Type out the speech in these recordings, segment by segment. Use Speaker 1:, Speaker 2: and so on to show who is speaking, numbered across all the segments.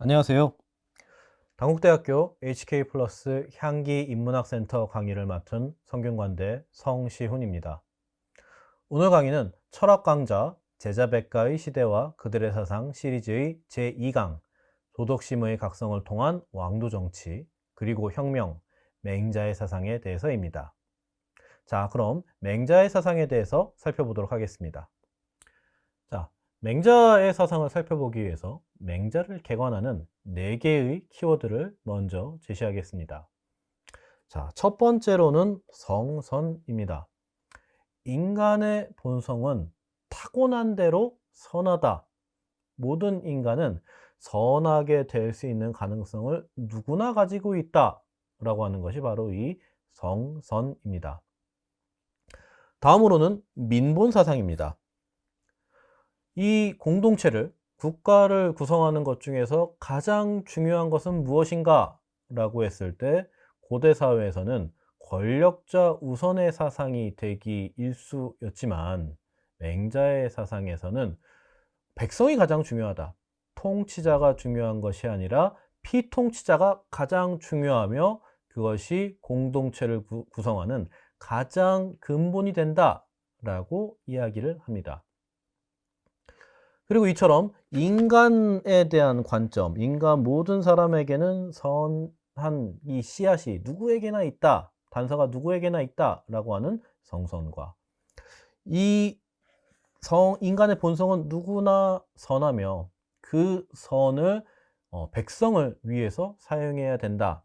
Speaker 1: 안녕하세요. 당국대학교 HK플러스 향기인문학센터 강의를 맡은 성균관대 성시훈입니다. 오늘 강의는 철학 강자 제자백가의 시대와 그들의 사상 시리즈의 제2강 도덕심의 각성을 통한 왕도정치 그리고 혁명, 맹자의 사상에 대해서입니다. 자, 그럼 맹자의 사상에 대해서 살펴보도록 하겠습니다. 자, 맹자의 사상을 살펴보기 위해서 맹자를 개관하는 4개의 키워드를 먼저 제시하겠습니다. 자, 첫 번째로는 성선입니다. 인간의 본성은 타고난 대로 선하다. 모든 인간은 선하게 될 수 있는 가능성을 누구나 가지고 있다. 라고 하는 것이 바로 이 성선입니다. 다음으로는 민본사상입니다. 이 공동체를, 국가를 구성하는 것 중에서 가장 중요한 것은 무엇인가? 라고 했을 때 고대 사회에서는 권력자 우선의 사상이 되기 일쑤였지만 맹자의 사상에서는 백성이 가장 중요하다. 통치자가 중요한 것이 아니라 피통치자가 가장 중요하며 그것이 공동체를 구성하는 가장 근본이 된다라고 이야기를 합니다. 그리고 이처럼 인간에 대한 관점, 인간 모든 사람에게는 선한 이 씨앗이 누구에게나 있다, 단서가 누구에게나 있다라고 하는 성선과 이 인간의 본성은 누구나 선하며 그 선을 백성을 위해서 사용해야 된다.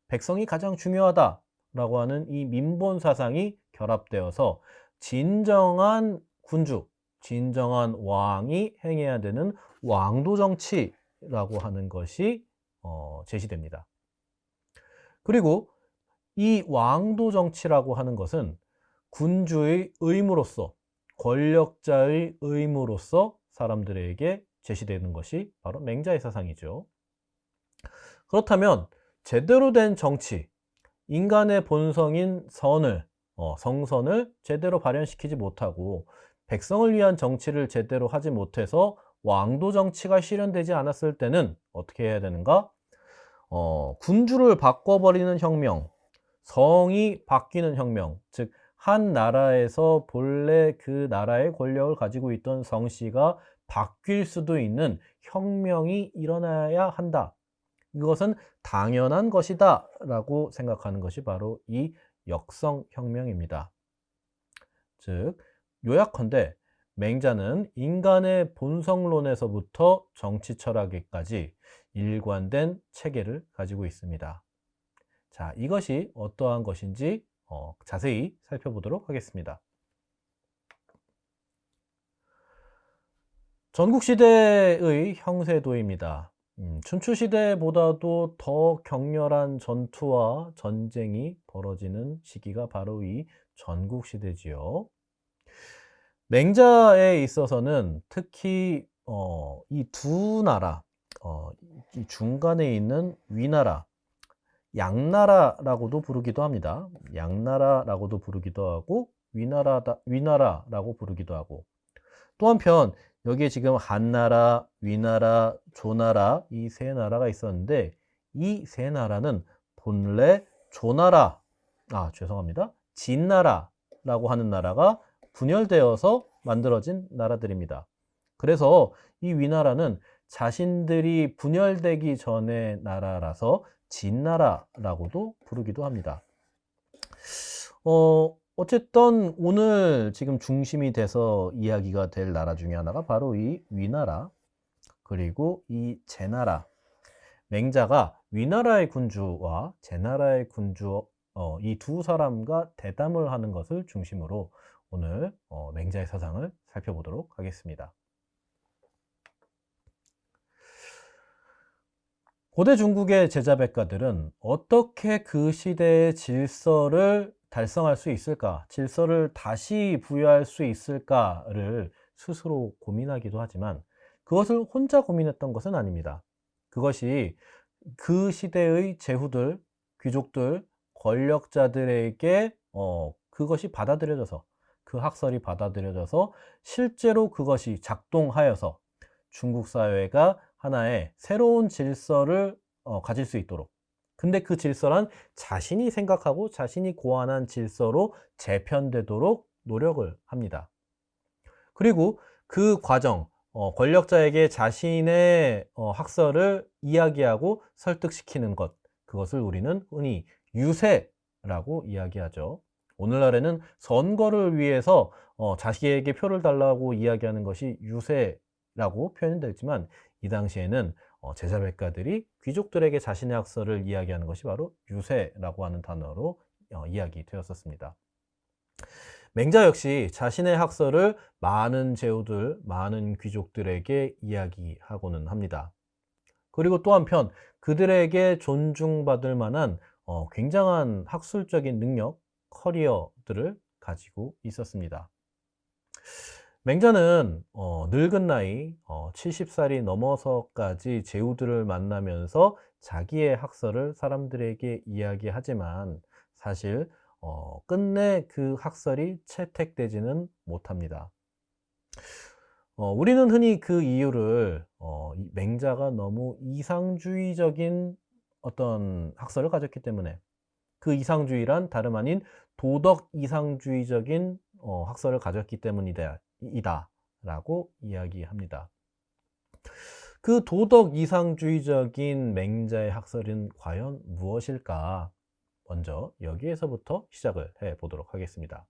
Speaker 1: 백성이 가장 중요하다라고 하는 이 민본 사상이 결합되어서 진정한 군주, 진정한 왕이 행해야 되는 왕도 정치라고 하는 것이 제시됩니다. 그리고 이 왕도 정치라고 하는 것은 군주의 의무로서, 권력자의 의무로서 사람들에게 제시되는 것이 바로 맹자의 사상이죠. 그렇다면 제대로 된 정치, 인간의 본성인 선을, 성선을 제대로 발현시키지 못하고 백성을 위한 정치를 제대로 하지 못해서 왕도 정치가 실현되지 않았을 때는 어떻게 해야 되는가? 군주를 바꿔버리는 혁명, 성이 바뀌는 혁명, 즉 한 나라에서 본래 그 나라의 권력을 가지고 있던 성씨가 바뀔 수도 있는 혁명이 일어나야 한다. 이것은 당연한 것이다 라고 생각하는 것이 바로 이 역성혁명입니다. 즉 요약컨대 맹자는 인간의 본성론에서부터 정치 철학에까지 일관된 체계를 가지고 있습니다. 자, 이것이 어떠한 것인지 자세히 살펴보도록 하겠습니다. 전국시대의 형세도입니다. 춘추시대보다도 더 격렬한 전투와 전쟁이 벌어지는 시기가 바로 이 전국시대지요. 맹자에 있어서는 특히 이 두 나라, 이 중간에 있는 위나라, 양나라라고도 부르기도 합니다. 양나라라고도 부르기도 하고 위나라라고 부르기도 하고 또 한편 여기에 지금 한나라, 위나라, 조나라 이 세 나라가 있었는데 이 세 나라는 본래 진나라라고 하는 나라가 분열되어서 만들어진 나라들입니다. 그래서 이 위나라는 자신들이 분열되기 전의 나라라서 진나라라고도 부르기도 합니다. 어쨌든 오늘 지금 중심이 돼서 이야기가 될 나라 중에 하나가 바로 이 위나라 그리고 이 제나라. 맹자가 위나라의 군주와 제나라의 군주 이 두 사람과 대담을 하는 것을 중심으로 오늘 맹자의 사상을 살펴보도록 하겠습니다. 고대 중국의 제자백가들은 어떻게 그 시대의 질서를 달성할 수 있을까, 질서를 다시 부여할 수 있을까를 스스로 고민하기도 하지만 그것을 혼자 고민했던 것은 아닙니다. 그것이 그 시대의 제후들, 귀족들, 권력자들에게 그것이 받아들여져서 그 학설이 받아들여져서 실제로 그것이 작동하여서 중국 사회가 하나의 새로운 질서를 가질 수 있도록, 근데 그 질서란 자신이 생각하고 자신이 고안한 질서로 재편되도록 노력을 합니다. 그리고 그 과정, 권력자에게 자신의 학설을 이야기하고 설득시키는 것, 그것을 우리는 흔히 유세라고 이야기하죠. 오늘날에는 선거를 위해서 자식에게 표를 달라고 이야기하는 것이 유세라고 표현되지만, 이 당시에는 제자백가들이 귀족들에게 자신의 학설을 이야기하는 것이 바로 유세라고 하는 단어로 이야기되었었습니다. 맹자 역시 자신의 학설을 많은 제후들, 많은 귀족들에게 이야기하고는 합니다. 그리고 또 한편 그들에게 존중받을 만한 굉장한 학술적인 능력, 커리어들을 가지고 있었습니다. 맹자는 늙은 나이 70살이 넘어서까지 제후들을 만나면서 자기의 학설을 사람들에게 이야기하지만, 사실 끝내 그 학설이 채택되지는 못합니다. 우리는 흔히 그 이유를 이 맹자가 너무 이상주의적인 어떤 학설을 가졌기 때문에, 그 이상주의란 다름 아닌 도덕 이상주의적인 학설을 가졌기 때문이다 라고 이야기합니다. 그 도덕 이상주의적인 맹자의 학설은 과연 무엇일까? 먼저 여기에서부터 시작을 해 보도록 하겠습니다.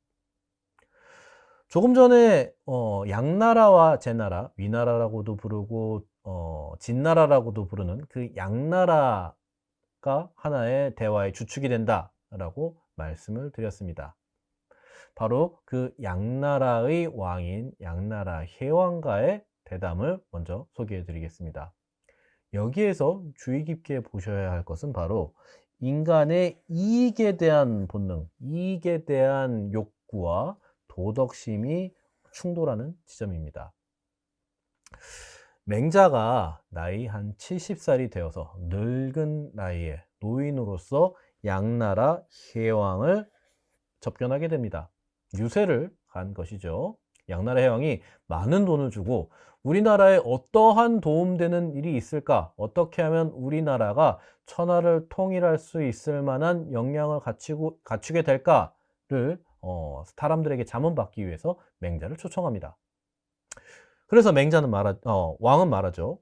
Speaker 1: 조금 전에 양나라와 제나라, 위나라라고도 부르고 진나라라고도 부르는 그 양나라가 하나의 대화의 주축이 된다라고 말씀을 드렸습니다. 바로 그 양나라의 왕인 양나라 혜왕가의 대담을 먼저 소개해 드리겠습니다. 여기에서 주의 깊게 보셔야 할 것은 바로 인간의 이익에 대한 본능, 이익에 대한 욕구와 도덕심이 충돌하는 지점입니다. 맹자가 나이 한 70살이 되어서 늙은 나이에 노인으로서 양나라 혜왕을 접견하게 됩니다. 유세를 간 것이죠. 양나라 혜왕이 많은 돈을 주고 우리나라에 어떠한 도움되는 일이 있을까? 어떻게 하면 우리나라가 천하를 통일할 수 있을 만한 역량을 갖추게 될까를 사람들에게 자문받기 위해서 맹자를 초청합니다. 그래서 왕은 말하죠.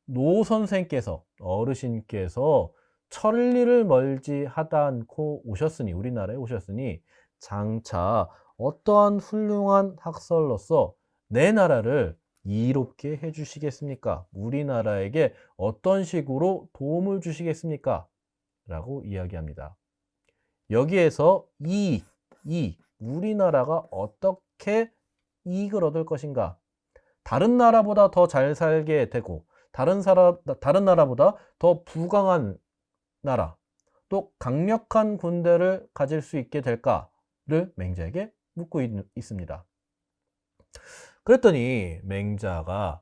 Speaker 1: 노 선생께서, 어르신께서 천리를 멀지 하다 않고 오셨으니, 우리나라에 오셨으니 장차 어떠한 훌륭한 학설로서 내 나라를 이롭게 해주시겠습니까? 우리나라에게 어떤 식으로 도움을 주시겠습니까? 라고 이야기합니다. 여기에서 우리나라가 어떻게 이익을 얻을 것인가? 다른 나라보다 더 잘 살게 되고, 다른 나라보다 더 부강한 나라, 또 강력한 군대를 가질 수 있게 될까를 맹자에게 묻고 있습니다. 그랬더니 맹자가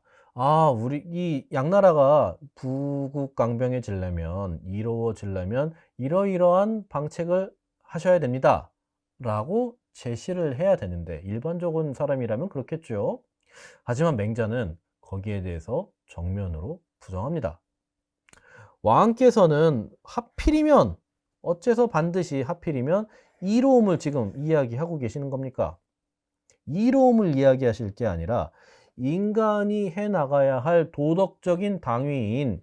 Speaker 1: 우리 이 양나라가 부국강병해지려면, 이루어지려면 이러이러한 방책을 하셔야 됩니다 라고 제시를 해야 되는데, 일반적인 사람이라면 그렇겠죠. 하지만 맹자는 거기에 대해서 정면으로 부정합니다. 왕께서는 하필이면, 어째서 반드시 하필이면 이로움을 지금 이야기하고 계시는 겁니까? 이로움을 이야기하실 게 아니라 인간이 해나가야 할 도덕적인 당위인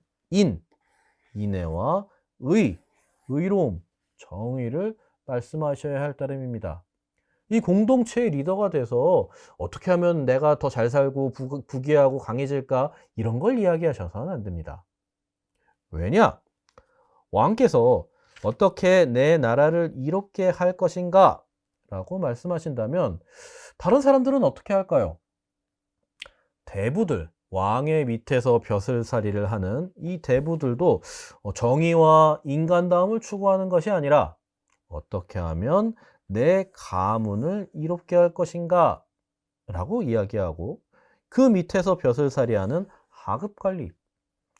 Speaker 1: 인애와 의로움, 정의를 말씀하셔야 할 따름입니다. 이 공동체의 리더가 돼서 어떻게 하면 내가 더 잘 살고 부귀하고 강해질까, 이런 걸 이야기하셔서는 안 됩니다. 왜냐? 왕께서 어떻게 내 나라를 이롭게 할 것인가 라고 말씀하신다면, 다른 사람들은 어떻게 할까요? 대부들, 왕의 밑에서 벼슬살이를 하는 이 대부들도 정의와 인간다움을 추구하는 것이 아니라 어떻게 하면 내 가문을 이롭게 할 것인가 라고 이야기하고, 그 밑에서 벼슬살이하는 하급관리,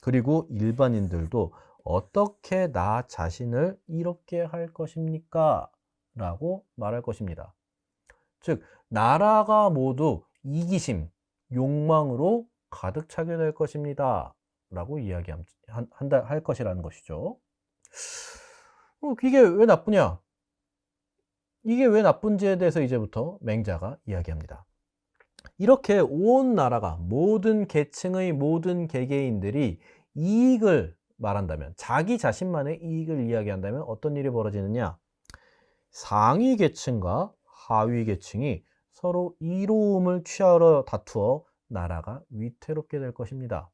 Speaker 1: 그리고 일반인들도 어떻게 나 자신을 이롭게 할 것입니까? 라고 말할 것입니다. 즉, 나라가 모두 이기심, 욕망으로 가득 차게 될 것입니다 라고 할 것이라는 것이죠. 이게 왜 나쁘냐? 이게 왜 나쁜지에 대해서 이제부터 맹자가 이야기합니다. 이렇게 온 나라가 모든 계층의 모든 개개인들이 이익을 말한다면, 자기 자신만의 이익을 이야기한다면 어떤 일이 벌어지느냐? 상위 계층과 하위 계층이 서로 이로움을 취하러 다투어 나라가 위태롭게 될 것입니다.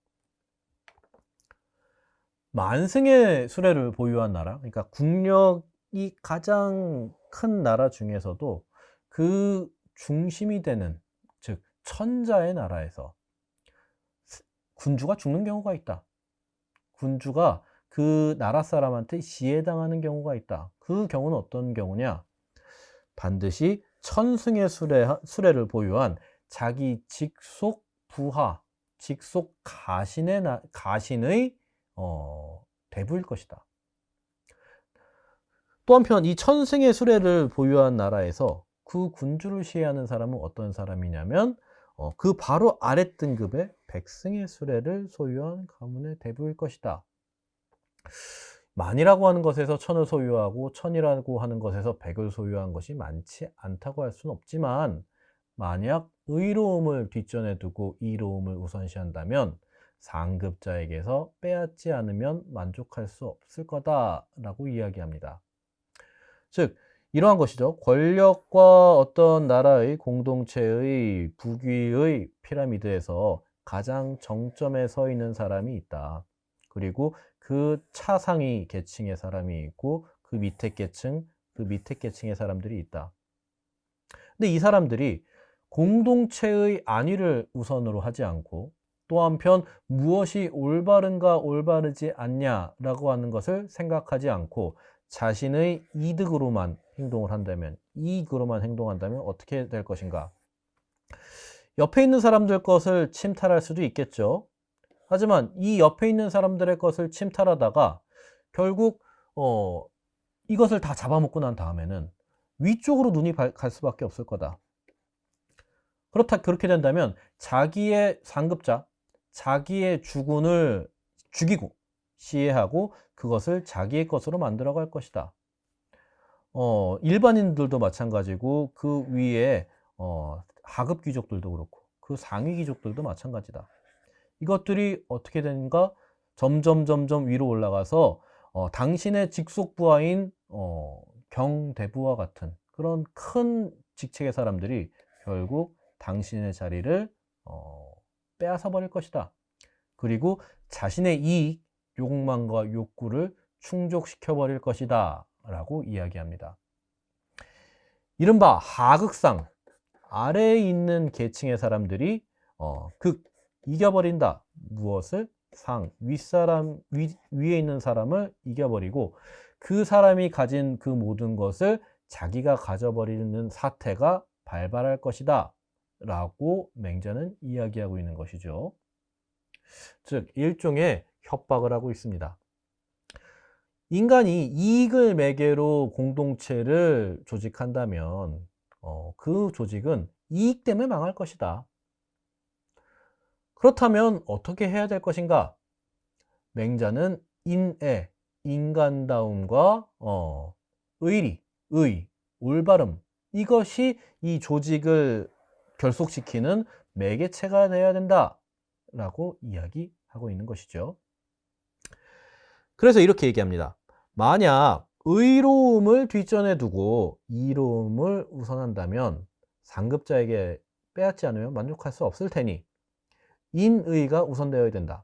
Speaker 1: 만승의 수레를 보유한 나라, 그러니까 국력이 가장 큰 나라 중에서도 그 중심이 되는, 즉 천자의 나라에서 군주가 죽는 경우가 있다. 군주가 그 나라 사람한테 시해당하는 경우가 있다. 그 경우는 어떤 경우냐? 반드시 천승의 수레를 보유한 자기 직속 부하, 직속 가신의 대부일 것이다. 또 한편 이 천승의 수레를 보유한 나라에서 그 군주를 시해하는 사람은 어떤 사람이냐면 그 바로 아래 등급의 백승의 수레를 소유한 가문의 대부일 것이다. 만이라고 하는 것에서 천을 소유하고 천이라고 하는 것에서 백을 소유한 것이 많지 않다고 할 수는 없지만, 만약 의로움을 뒷전에 두고 이로움을 우선시한다면 상급자에게서 빼앗지 않으면 만족할 수 없을 거다라고 이야기합니다. 즉 이러한 것이죠. 권력과 어떤 나라의 공동체의 부귀의 피라미드에서 가장 정점에 서 있는 사람이 있다. 그리고 그 차상위 계층의 사람이 있고 그 밑에 계층의 사람들이 있다. 근데 이 사람들이 공동체의 안위를 우선으로 하지 않고, 또 한편 무엇이 올바른가 올바르지 않냐라고 하는 것을 생각하지 않고 자신의 이득으로만 이익으로만 행동한다면 어떻게 될 것인가? 옆에 있는 사람들 것을 침탈할 수도 있겠죠. 하지만 이 옆에 있는 사람들의 것을 침탈하다가 결국 이것을 다 잡아먹고 난 다음에는 위쪽으로 눈이 갈 수밖에 없을 거다. 그렇게 된다면 자기의 상급자, 자기의 주군을 죽이고 시해하고 그것을 자기의 것으로 만들어갈 것이다. 일반인들도 마찬가지고 그 위에 하급 귀족들도 그렇고 그 상위 귀족들도 마찬가지다. 이것들이 어떻게 되는가? 점점 위로 올라가서 당신의 직속 부하인 경대부와 같은 그런 큰 직책의 사람들이 결국 당신의 자리를 빼앗아 버릴 것이다. 그리고 자신의 이익, 욕망과 욕구를 충족시켜 버릴 것이다 라고 이야기합니다. 이른바 하극상, 아래에 있는 계층의 사람들이 이겨버린다. 무엇을? 위에 있는 사람을 이겨버리고 그 사람이 가진 그 모든 것을 자기가 가져버리는 사태가 발발할 것이다 라고 맹자는 이야기하고 있는 것이죠. 즉 일종의 협박을 하고 있습니다. 인간이 이익을 매개로 공동체를 조직한다면 그 조직은 이익 때문에 망할 것이다. 그렇다면 어떻게 해야 될 것인가? 맹자는 인간다움과 의리, 올바름, 이것이 이 조직을 결속시키는 매개체가 되어야 된다 라고 이야기하고 있는 것이죠. 그래서 이렇게 얘기합니다. 만약 의로움을 뒷전에 두고 이로움을 우선한다면 상급자에게 빼앗지 않으면 만족할 수 없을 테니 인의가 우선되어야 된다.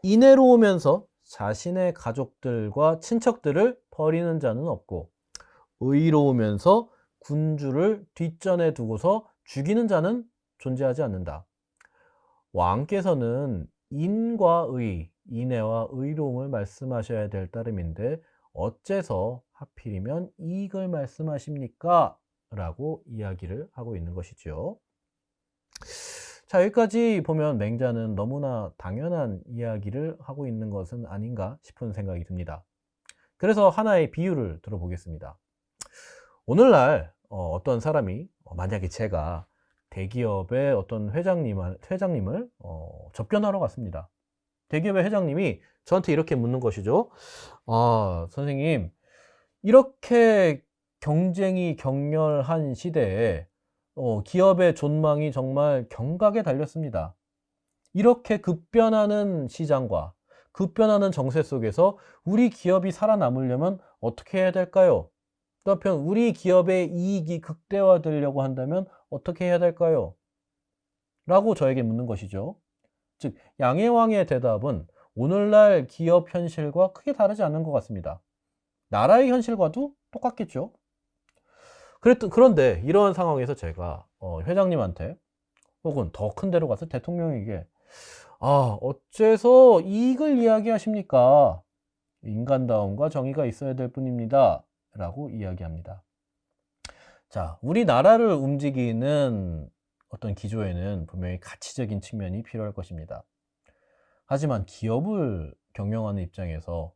Speaker 1: 인애로우면서 자신의 가족들과 친척들을 버리는 자는 없고, 의로우면서 군주를 뒷전에 두고서 죽이는 자는 존재하지 않는다. 왕께서는 인과 의, 인애와 의로움을 말씀하셔야 될 따름인데 어째서 하필이면 이익을 말씀하십니까? 라고 이야기를 하고 있는 것이죠. 자, 여기까지 보면 맹자는 너무나 당연한 이야기를 하고 있는 것은 아닌가 싶은 생각이 듭니다. 그래서 하나의 비유를 들어보겠습니다. 오늘날 어떤 사람이 만약에 제가 대기업의 어떤 회장님을 접견하러 갔습니다. 대기업의 회장님이 저한테 이렇게 묻는 것이죠. 아, 선생님, 이렇게 경쟁이 격렬한 시대에 기업의 존망이 정말 경각에 달렸습니다. 이렇게 급변하는 시장과 급변하는 정세 속에서 우리 기업이 살아남으려면 어떻게 해야 될까요? 또 한편 우리 기업의 이익이 극대화되려고 한다면 어떻게 해야 될까요? 라고 저에게 묻는 것이죠. 즉, 양해왕의 대답은 오늘날 기업 현실과 크게 다르지 않는 것 같습니다. 나라의 현실과도 똑같겠죠. 그런데 이러한 상황에서 제가 회장님한테 혹은 더 큰 데로 가서 대통령에게 어째서 이익을 이야기하십니까? 인간다움과 정의가 있어야 될 뿐입니다. 라고 이야기합니다. 자, 우리나라를 움직이는 어떤 기조에는 분명히 가치적인 측면이 필요할 것입니다. 하지만 기업을 경영하는 입장에서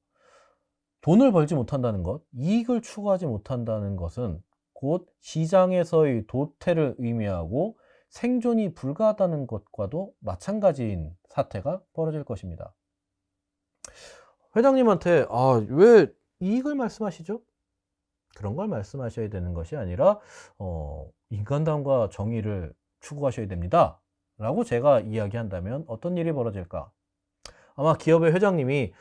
Speaker 1: 돈을 벌지 못한다는 것, 이익을 추구하지 못한다는 것은 곧 시장에서의 도태를 의미하고 생존이 불가하다는 것과도 마찬가지인 사태가 벌어질 것입니다. 회장님한테 왜 이익을 말씀하시죠? 그런 걸 말씀하셔야 되는 것이 아니라 인간다움과 정의를 추구하셔야 됩니다. 라고 제가 이야기한다면 어떤 일이 벌어질까? 아마 기업의 회장님이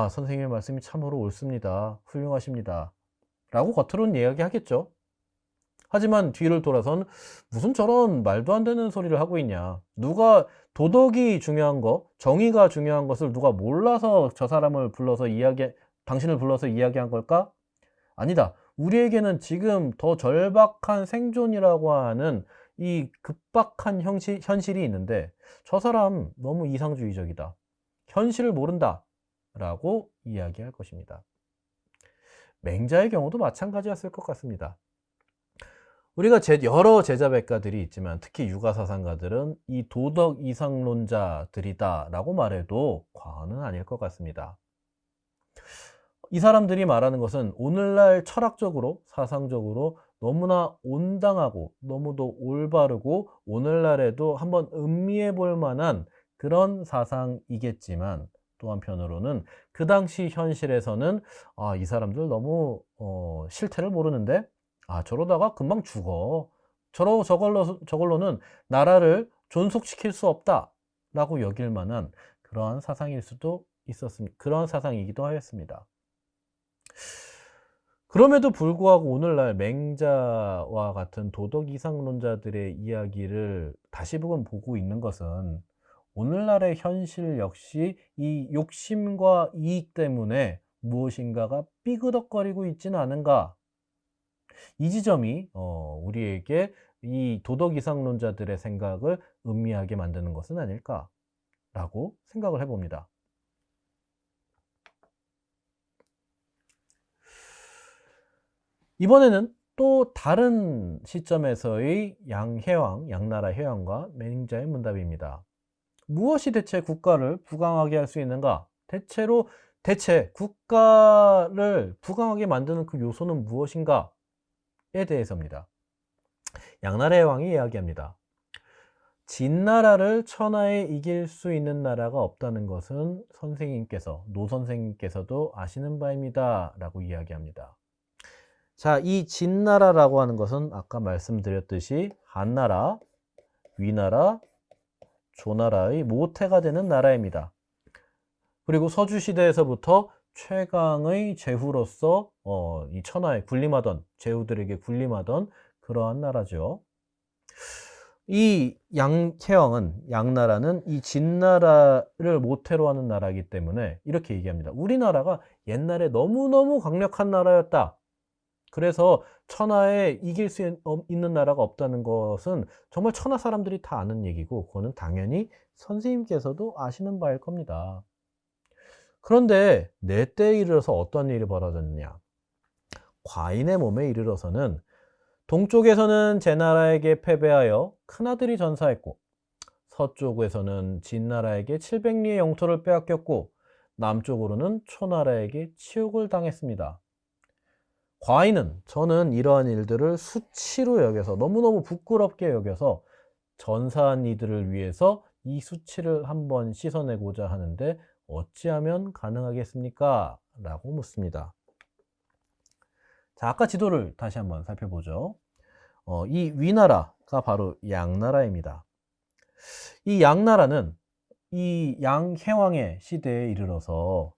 Speaker 1: 선생님의 말씀이 참으로 옳습니다. 훌륭하십니다. 라고 겉으로는 이야기하겠죠. 하지만 뒤를 돌아선 무슨 저런 말도 안 되는 소리를 하고 있냐. 누가 도덕이 중요한 거, 정의가 중요한 것을 누가 몰라서 저 사람을 불러서 당신을 불러서 이야기한 걸까? 아니다. 우리에게는 지금 더 절박한 생존이라고 하는 이 급박한 현실이 있는데 저 사람 너무 이상주의적이다. 현실을 모른다. 라고 이야기할 것입니다. 맹자의 경우도 마찬가지였을 것 같습니다. 우리가 여러 제자백가들이 있지만 특히 유가사상가들은 이 도덕 이상론자들이다 라고 말해도 과언은 아닐 것 같습니다. 이 사람들이 말하는 것은 오늘날 철학적으로 사상적으로 너무나 온당하고 너무도 올바르고 오늘날에도 한번 음미해 볼 만한 그런 사상이겠지만 또 한편으로는 그 당시 현실에서는 이 사람들 너무 실태를 모르는데 저러다가 금방 죽어. 저걸로는 나라를 존속시킬 수 없다. 라고 여길 만한 그러한 사상일 수도 있었습니다. 그런 사상이기도 하였습니다. 그럼에도 불구하고 오늘날 맹자와 같은 도덕 이상론자들의 이야기를 다시 보고 있는 것은 오늘날의 현실 역시 이 욕심과 이익 때문에 무엇인가가 삐그덕거리고 있지는 않은가. 이 지점이 우리에게 이 도덕 이상론자들의 생각을 음미하게 만드는 것은 아닐까라고 생각을 해봅니다. 이번에는 또 다른 시점에서의 양나라 해왕과 맹자의 문답입니다. 무엇이 대체 국가를 부강하게 할 수 있는가? 대체 국가를 부강하게 만드는 그 요소는 무엇인가? 에 대해서입니다. 양나라의 왕이 이야기합니다. 진나라를 천하에 이길 수 있는 나라가 없다는 것은 노 선생님께서도 아시는 바입니다. 라고 이야기합니다. 자, 이 진나라라고 하는 것은 아까 말씀드렸듯이 한나라, 위나라, 조나라의 모태가 되는 나라입니다. 그리고 서주시대에서부터 최강의 제후로서 이 천하에 제후들에게 군림하던 그러한 나라죠. 이 양나라는 이 진나라를 모태로 하는 나라이기 때문에 이렇게 얘기합니다. 우리나라가 옛날에 너무너무 강력한 나라였다. 그래서 천하에 이길 수 있는 나라가 없다는 것은 정말 천하 사람들이 다 아는 얘기고 그거는 당연히 선생님께서도 아시는 바일 겁니다. 그런데 내 때에 이르러서 어떤 일이 벌어졌느냐. 과인의 몸에 이르러서는 동쪽에서는 제나라에게 패배하여 큰아들이 전사했고 서쪽에서는 진나라에게 700리의 영토를 빼앗겼고 남쪽으로는 초나라에게 치욕을 당했습니다. 과인은 저는 이러한 일들을 수치로 여겨서 너무너무 부끄럽게 여겨서 전사한 이들을 위해서 이 수치를 한번 씻어내고자 하는데 어찌하면 가능하겠습니까? 라고 묻습니다. 자, 아까 지도를 다시 한번 살펴보죠. 이 위나라가 바로 양나라입니다. 이 양나라는 이 양해왕의 시대에 이르러서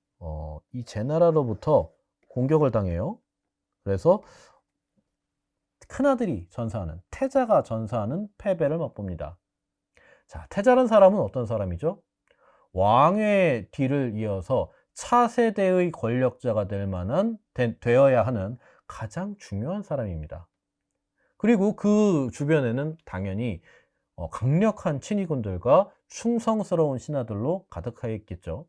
Speaker 1: 이 제나라로부터 공격을 당해요. 그래서 큰아들이 전사하는, 태자가 전사하는 패배를 맛봅니다. 자, 태자라는 사람은 어떤 사람이죠? 왕의 뒤를 이어서 차세대의 권력자가 될 만한, 되어야 하는 가장 중요한 사람입니다. 그리고 그 주변에는 당연히 강력한 친위군들과 충성스러운 신하들로 가득하여 있겠죠.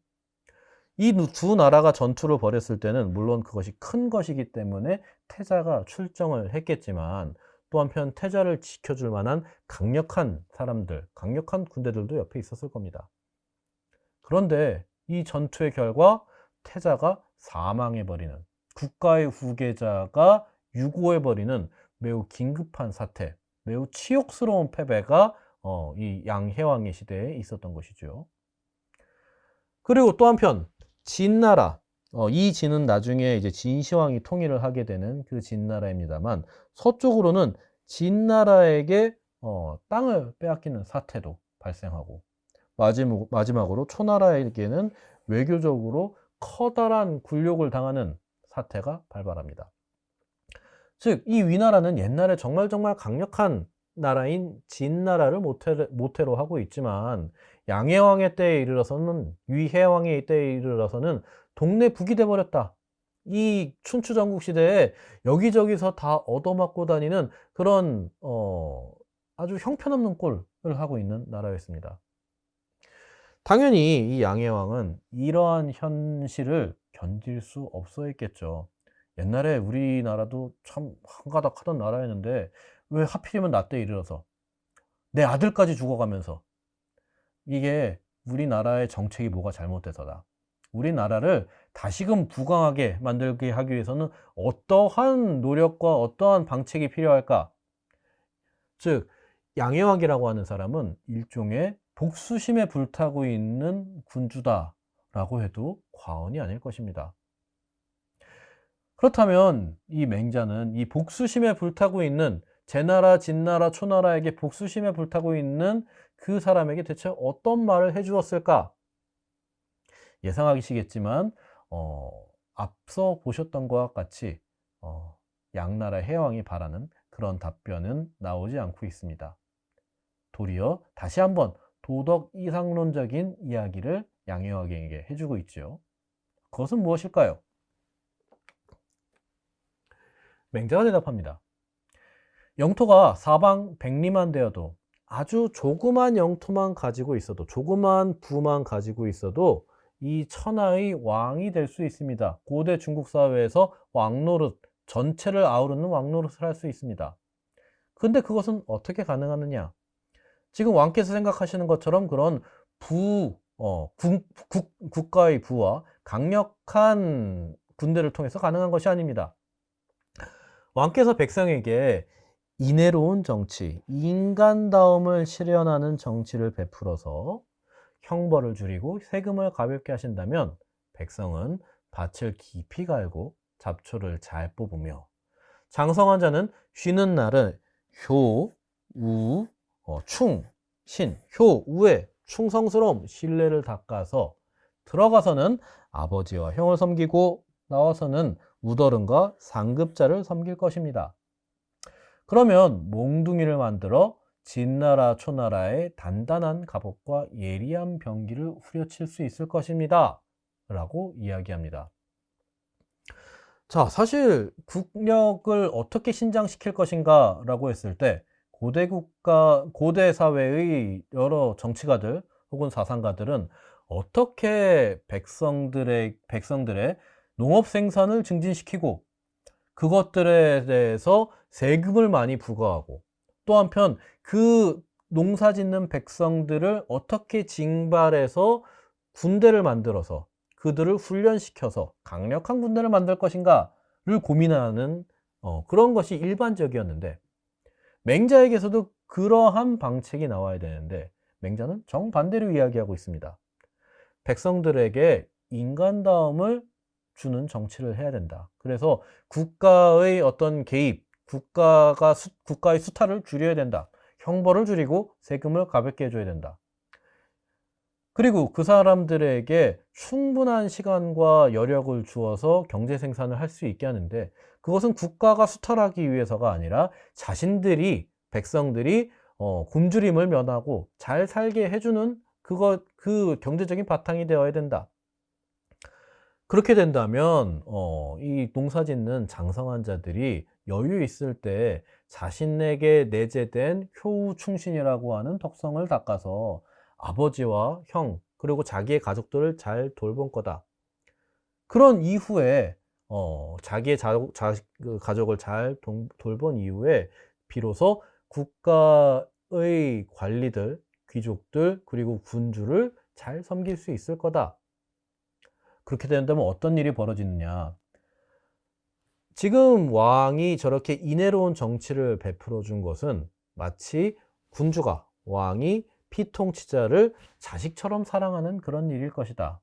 Speaker 1: 이 두 나라가 전투를 벌였을 때는 물론 그것이 큰 것이기 때문에 태자가 출정을 했겠지만 또 한편 태자를 지켜줄 만한 강력한 사람들, 강력한 군대들도 옆에 있었을 겁니다. 그런데 이 전투의 결과 태자가 사망해버리는, 국가의 후계자가 유고해버리는 매우 긴급한 사태, 매우 치욕스러운 패배가 이 양해왕의 시대에 있었던 것이죠. 그리고 또 한편 진나라, 이 진은 나중에 이제 진시황이 통일을 하게 되는 그 진나라입니다만 서쪽으로는 진나라에게 땅을 빼앗기는 사태도 발생하고 마지막으로 초나라에게는 외교적으로 커다란 굴욕을 당하는 사태가 발발합니다. 즉, 이 위나라는 옛날에 정말 강력한 나라인 진나라를 모태로 하고 있지만 양해왕의 때에 이르러서는, 위해왕의 때에 이르러서는 동네 북이 돼버렸다. 이 춘추 전국 시대에 여기저기서 다 얻어맞고 다니는 그런 아주 형편없는 꼴을 하고 있는 나라였습니다. 당연히 이 양해왕은 이러한 현실을 견딜 수 없어 했겠죠. 옛날에 우리나라도 참 한가닥 하던 나라였는데 왜 하필이면 나 때 이르러서 내 아들까지 죽어가면서, 이게 우리나라의 정책이 뭐가 잘못돼서다. 우리나라를 다시금 부강하게 만들게 하기 위해서는 어떠한 노력과 어떠한 방책이 필요할까? 즉, 양해왕이라고 하는 사람은 일종의 복수심에 불타고 있는 군주다라고 해도 과언이 아닐 것입니다. 그렇다면 이 맹자는 이 복수심에 불타고 있는 제나라, 진나라, 초나라에게 복수심에 불타고 있는 그 사람에게 대체 어떤 말을 해주었을까? 예상하시겠지만 앞서 보셨던 것과 같이 양나라 해왕이 바라는 그런 답변은 나오지 않고 있습니다. 도리어 다시 한번 도덕 이상론적인 이야기를 양해왕에게 해주고 있죠. 그것은 무엇일까요? 맹자가 대답합니다. 영토가 사방 백리만 되어도, 아주 조그만 영토만 가지고 있어도, 조그만 부만 가지고 있어도 이 천하의 왕이 될 수 있습니다. 고대 중국 사회에서 왕노릇, 전체를 아우르는 왕노릇을 할 수 있습니다. 근데 그것은 어떻게 가능하느냐? 지금 왕께서 생각하시는 것처럼 그런 국가의 부와 강력한 군대를 통해서 가능한 것이 아닙니다. 왕께서 백성에게 인애로운 정치, 인간다움을 실현하는 정치를 베풀어서 형벌을 줄이고 세금을 가볍게 하신다면 백성은 밭을 깊이 갈고 잡초를 잘 뽑으며, 장성한 자는 쉬는 날은 효, 우, 충, 신, 효, 우에 충성스러움, 신뢰를 닦아서 들어가서는 아버지와 형을 섬기고 나와서는 우더른과 상급자를 섬길 것입니다. 그러면 몽둥이를 만들어 진나라, 초나라의 단단한 갑옷과 예리한 병기를 후려칠 수 있을 것입니다. 라고 이야기합니다. 자, 사실 국력을 어떻게 신장시킬 것인가 라고 했을 때 고대 사회의 여러 정치가들 혹은 사상가들은 어떻게 백성들의 농업 생산을 증진시키고 그것들에 대해서 세금을 많이 부과하고, 또 한편 그 농사 짓는 백성들을 어떻게 징발해서 군대를 만들어서 그들을 훈련시켜서 강력한 군대를 만들 것인가를 고민하는 그런 것이 일반적이었는데, 맹자에게서도 그러한 방책이 나와야 되는데 맹자는 정반대로 이야기하고 있습니다. 백성들에게 인간다움을 주는 정치를 해야 된다. 그래서 국가의 어떤 개입, 국가의 수탈을 줄여야 된다. 형벌을 줄이고 세금을 가볍게 해줘야 된다. 그리고 그 사람들에게 충분한 시간과 여력을 주어서 경제 생산을 할 수 있게 하는데, 그것은 국가가 수탈하기 위해서가 아니라 자신들이, 백성들이 굶주림을 면하고 잘 살게 해주는 그 경제적인 바탕이 되어야 된다. 그렇게 된다면 이 농사 짓는 장성한 자들이 여유 있을 때 자신에게 내재된 효우 충신이라고 하는 덕성을 닦아서 아버지와 형, 그리고 자기의 가족들을 잘 돌본 거다. 그런 이후에 자기의 그 가족을 잘 돌본 이후에 비로소 국가의 관리들, 귀족들, 그리고 군주를 잘 섬길 수 있을 거다. 그렇게 된다면 어떤 일이 벌어지느냐. 지금 왕이 저렇게 인애로운 정치를 베풀어 준 것은 마치 군주가, 왕이 피통치자를 자식처럼 사랑하는 그런 일일 것이다.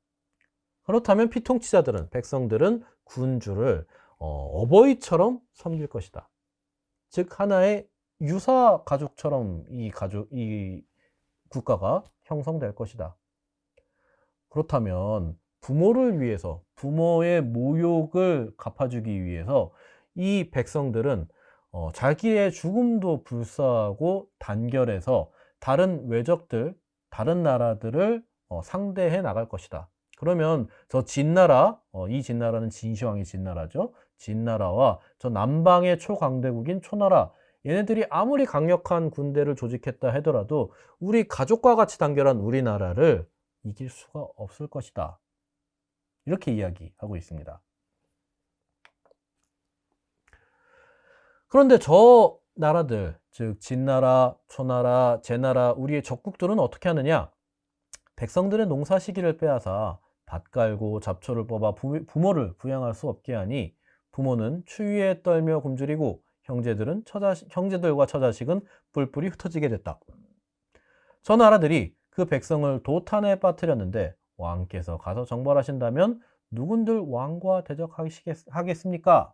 Speaker 1: 그렇다면 피통치자들은, 백성들은 군주를 어버이처럼 섬길 것이다. 즉 하나의 유사 가족처럼 이 국가가 형성될 것이다. 그렇다면 부모를 위해서, 부모의 모욕을 갚아주기 위해서 이 백성들은 자기의 죽음도 불사하고 단결해서 다른 외적들, 다른 나라들을 상대해 나갈 것이다. 그러면 저 진나라, 이 진나라는 진시황의 진나라죠. 진나라와 저 남방의 초강대국인 초나라, 얘네들이 아무리 강력한 군대를 조직했다 하더라도 우리 가족과 같이 단결한 우리나라를 이길 수가 없을 것이다. 이렇게 이야기하고 있습니다. 그런데 저 나라들, 즉 진나라, 초나라, 제나라, 우리의 적국들은 어떻게 하느냐? 백성들의 농사 시기를 빼앗아 밭 갈고 잡초를 뽑아 부모를 부양할 수 없게 하니 부모는 추위에 떨며 굶주리고 형제들과 처자식은 뿔뿔이 흩어지게 됐다. 저 나라들이 그 백성을 도탄에 빠뜨렸는데 왕께서 가서 정벌하신다면 누군들 왕과 대적하겠습니까?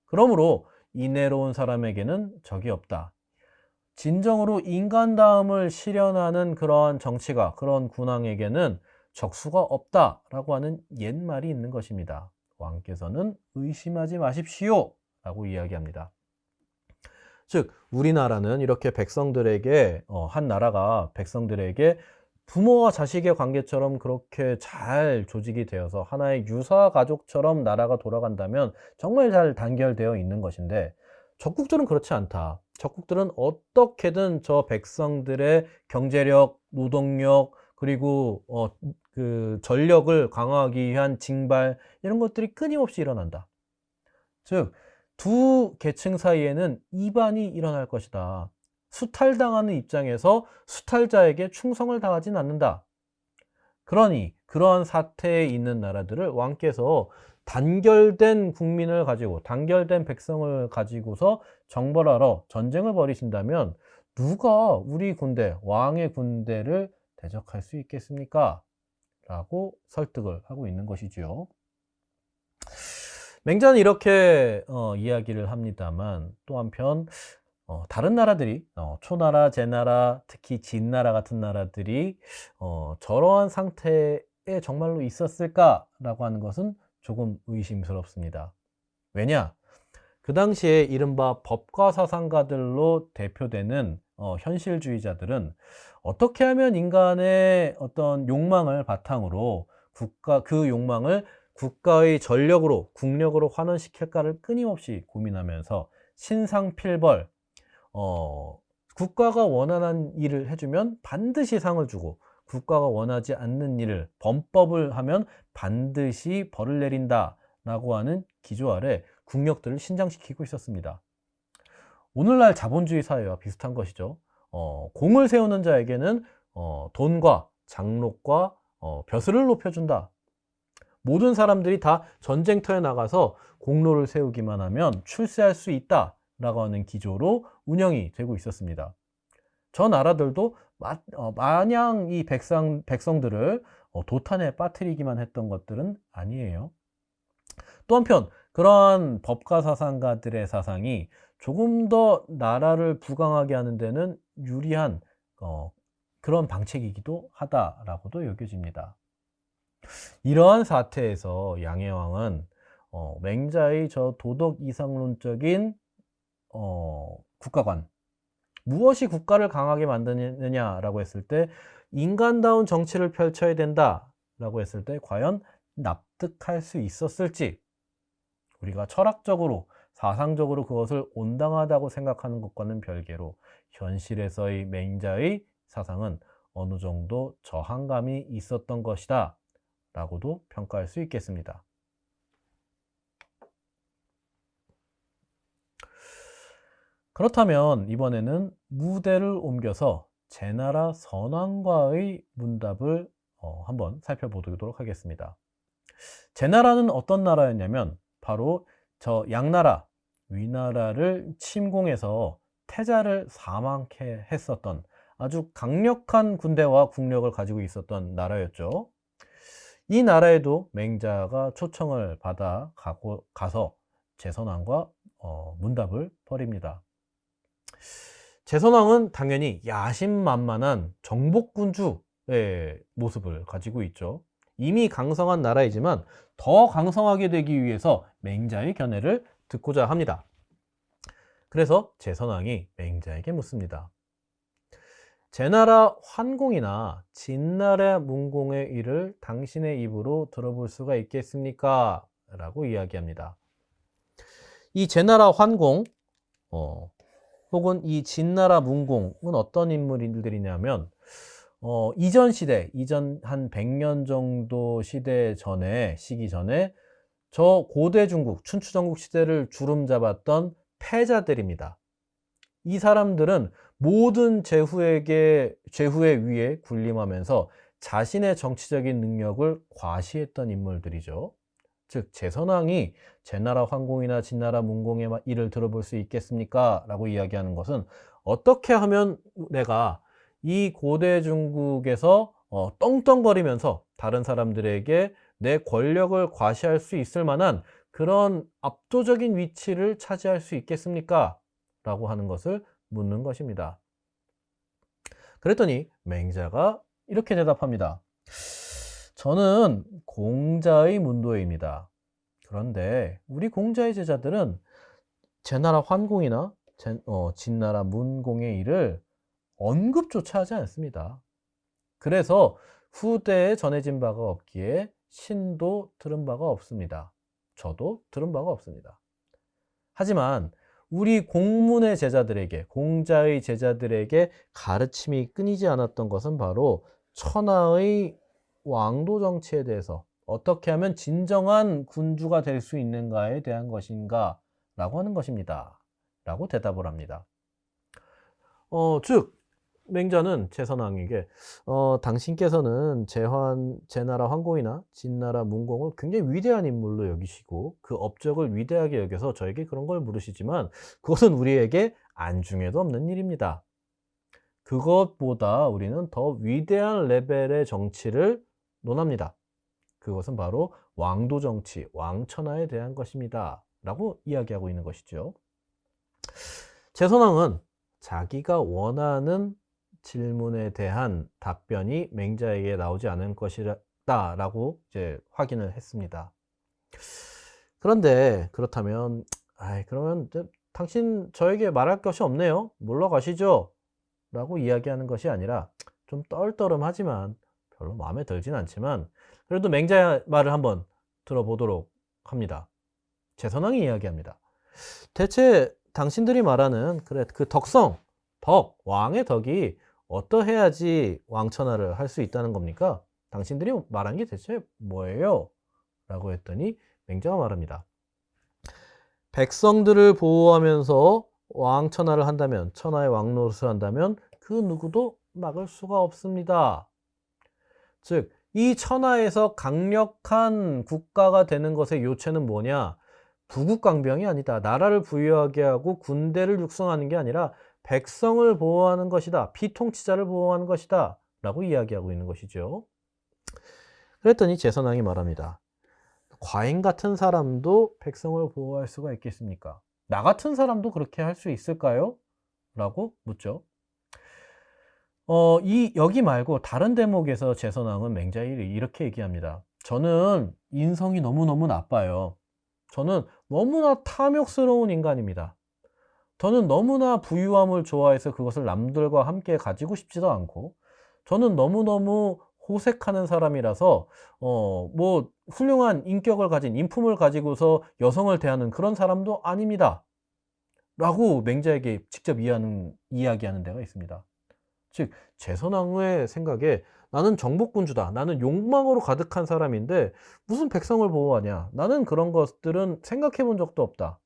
Speaker 1: 그러므로 인애로운 사람에게는 적이 없다. 진정으로 인간다움을 실현하는 그러한 정치가, 그런 군왕에게는 적수가 없다라고 하는 옛말이 있는 것입니다. 왕께서는 의심하지 마십시오 라고 이야기합니다. 즉 우리나라는 이렇게 백성들에게 한 나라가 백성들에게 부모와 자식의 관계처럼 그렇게 잘 조직이 되어서 하나의 유사 가족처럼 나라가 돌아간다면 정말 잘 단결되어 있는 것인데, 적국들은 그렇지 않다. 적국들은 어떻게든 저 백성들의 경제력, 노동력, 그리고 그 전력을 강화하기 위한 징발, 이런 것들이 끊임없이 일어난다. 즉 두 계층 사이에는 이반이 일어날 것이다. 수탈당하는 입장에서 수탈자에게 충성을 당하진 않는다. 그러니 그러한 사태에 있는 나라들을 왕께서 단결된 국민을 가지고, 단결된 백성을 가지고서 정벌하러 전쟁을 벌이신다면 누가 우리 군대, 왕의 군대를 대적할 수 있겠습니까? 라고 설득을 하고 있는 것이죠. 맹자는 이렇게 이야기를 합니다만, 또 한편 다른 나라들이, 초나라, 제나라, 특히 진나라 같은 나라들이 저러한 상태에 정말로 있었을까라고 하는 것은 조금 의심스럽습니다. 왜냐? 그 당시에 이른바 법과 사상가들로 대표되는 현실주의자들은 어떻게 하면 인간의 어떤 욕망을 바탕으로 그 욕망을 국가의 전력으로, 국력으로 환원시킬까를 끊임없이 고민하면서 신상필벌, 국가가 원하는 일을 해주면 반드시 상을 주고, 국가가 원하지 않는 일을, 범법을 하면 반드시 벌을 내린다 라고 하는 기조 아래 국력들을 신장시키고 있었습니다. 오늘날 자본주의 사회와 비슷한 것이죠. 공을 세우는 자에게는 돈과 장록과 벼슬을 높여준다. 모든 사람들이 다 전쟁터에 나가서 공로를 세우기만 하면 출세할 수 있다 라고 하는 기조로 운영이 되고 있었습니다. 저 나라들도 마냥 이 백성들을 도탄에 빠뜨리기만 했던 것들은 아니에요. 또 한편 그러한 법가 사상가들의 사상이 조금 더 나라를 부강하게 하는 데는 유리한 그런 방책이기도 하다라고도 여겨집니다. 이러한 사태에서 양해왕은 맹자의 저 도덕 이상론적인 국가관, 무엇이 국가를 강하게 만드느냐라고 했을 때 인간다운 정치를 펼쳐야 된다라고 했을 때 과연 납득할 수 있었을지, 우리가 철학적으로 사상적으로 그것을 온당하다고 생각하는 것과는 별개로 현실에서의 맹자의 사상은 어느 정도 저항감이 있었던 것이다 라고도 평가할 수 있겠습니다. 그렇다면 이번에는 무대를 옮겨서 제나라 선왕과의 문답을 한번 살펴보도록 하겠습니다. 제나라는 어떤 나라였냐면 바로 저 양나라, 위나라를 침공해서 태자를 사망케 했었던 아주 강력한 군대와 국력을 가지고 있었던 나라였죠. 이 나라에도 맹자가 초청을 받아 가서 제선왕과 문답을 벌입니다. 제선왕은 당연히 야심만만한 정복군주의 모습을 가지고 있죠. 이미 강성한 나라이지만 더 강성하게 되기 위해서 맹자의 견해를 듣고자 합니다. 그래서 제선왕이 맹자에게 묻습니다. 제나라 환공이나 진나라 문공의 일을 당신의 입으로 들어볼 수가 있겠습니까? 라고 이야기합니다. 이 제나라 환공 혹은 이 진나라 문공은 어떤 인물들이냐면 이전 시대, 이전 한 100년 정도 시기 전에 저 고대 중국, 춘추전국 시대를 주름잡았던 패자들입니다. 이 사람들은 모든 제후의 위에 군림하면서 자신의 정치적인 능력을 과시했던 인물들이죠. 즉 제선왕이 제나라 환공이나 진나라 문공의 일을 들어볼 수 있겠습니까? 라고 이야기하는 것은 어떻게 하면 내가 이 고대 중국에서 떵떵거리면서 다른 사람들에게 내 권력을 과시할 수 있을 만한 그런 압도적인 위치를 차지할 수 있겠습니까? 라고 하는 것을 묻는 것입니다. 그랬더니 맹자가 이렇게 대답합니다. 저는 공자의 문도입니다. 그런데 우리 공자의 제자들은 제나라 환공이나 진나라 문공의 일을 언급조차 하지 않습니다. 그래서 후대에 전해진 바가 없기에 신도 들은 바가 없습니다. 저도 들은 바가 없습니다. 하지만 우리 공문의 제자들에게, 공자의 제자들에게 가르침이 끊이지 않았던 것은 바로 천하의 왕도 정치에 대해서 어떻게 하면 진정한 군주가 될 수 있는가에 대한 것인가 라고 하는 것입니다. 라고 대답을 합니다. 즉 맹자는 제선왕에게 당신께서는 제나라 환공이나 진나라 문공을 굉장히 위대한 인물로 여기시고 그 업적을 위대하게 여겨서 저에게 그런 걸 물으시지만 그것은 우리에게 안중에도 없는 일입니다. 그것보다 우리는 더 위대한 레벨의 정치를 논합니다. 그것은 바로 왕도 정치, 왕천하에 대한 것입니다. 라고 이야기하고 있는 것이죠. 제선왕은 자기가 원하는 질문에 대한 답변이 맹자에게 나오지 않을 것이다 라고 이제 확인을 했습니다. 그런데 그렇다면 그러면 당신 저에게 말할 것이 없네요. 물러가시죠 라고 이야기하는 것이 아니라 좀 떨떠름하지만 별로 마음에 들진 않지만 그래도 맹자의 말을 한번 들어보도록 합니다. 제선왕이 이야기합니다. 대체 당신들이 말하는 그 덕성, 왕의 덕이 어떠해야지 왕천하를 할 수 있다는 겁니까? 당신들이 말한 게 대체 뭐예요? 라고 했더니 맹자가 말합니다. 백성들을 보호하면서 왕천하를 한다면, 천하의 왕노릇을 한다면 그 누구도 막을 수가 없습니다. 즉, 이 천하에서 강력한 국가가 되는 것의 요체는 뭐냐? 부국강병이 아니다. 나라를 부유하게 하고 군대를 육성하는 게 아니라 백성을 보호하는 것이다. 피통치자를 보호하는 것이다. 라고 이야기하고 있는 것이죠. 그랬더니 제선왕이 말합니다. 과인 같은 사람도 백성을 보호할 수가 있겠습니까? 나 같은 사람도 그렇게 할 수 있을까요? 라고 묻죠. 여기 말고 다른 대목에서 제선왕은 맹자에 이렇게 얘기합니다. 저는 인성이 너무너무 나빠요. 저는 너무나 탐욕스러운 인간입니다. 저는 너무나 부유함을 좋아해서 그것을 남들과 함께 가지고 싶지도 않고, 저는 너무너무 호색하는 사람이라서 뭐 훌륭한 인격을 가진 인품을 가지고서 여성을 대하는 그런 사람도 아닙니다. 라고 맹자에게 직접 이야기하는 데가 있습니다. 즉 제선왕의 생각에 나는 정복군주다. 나는 욕망으로 가득한 사람인데 무슨 백성을 보호하냐. 나는 그런 것들은 생각해 본 적도 없다.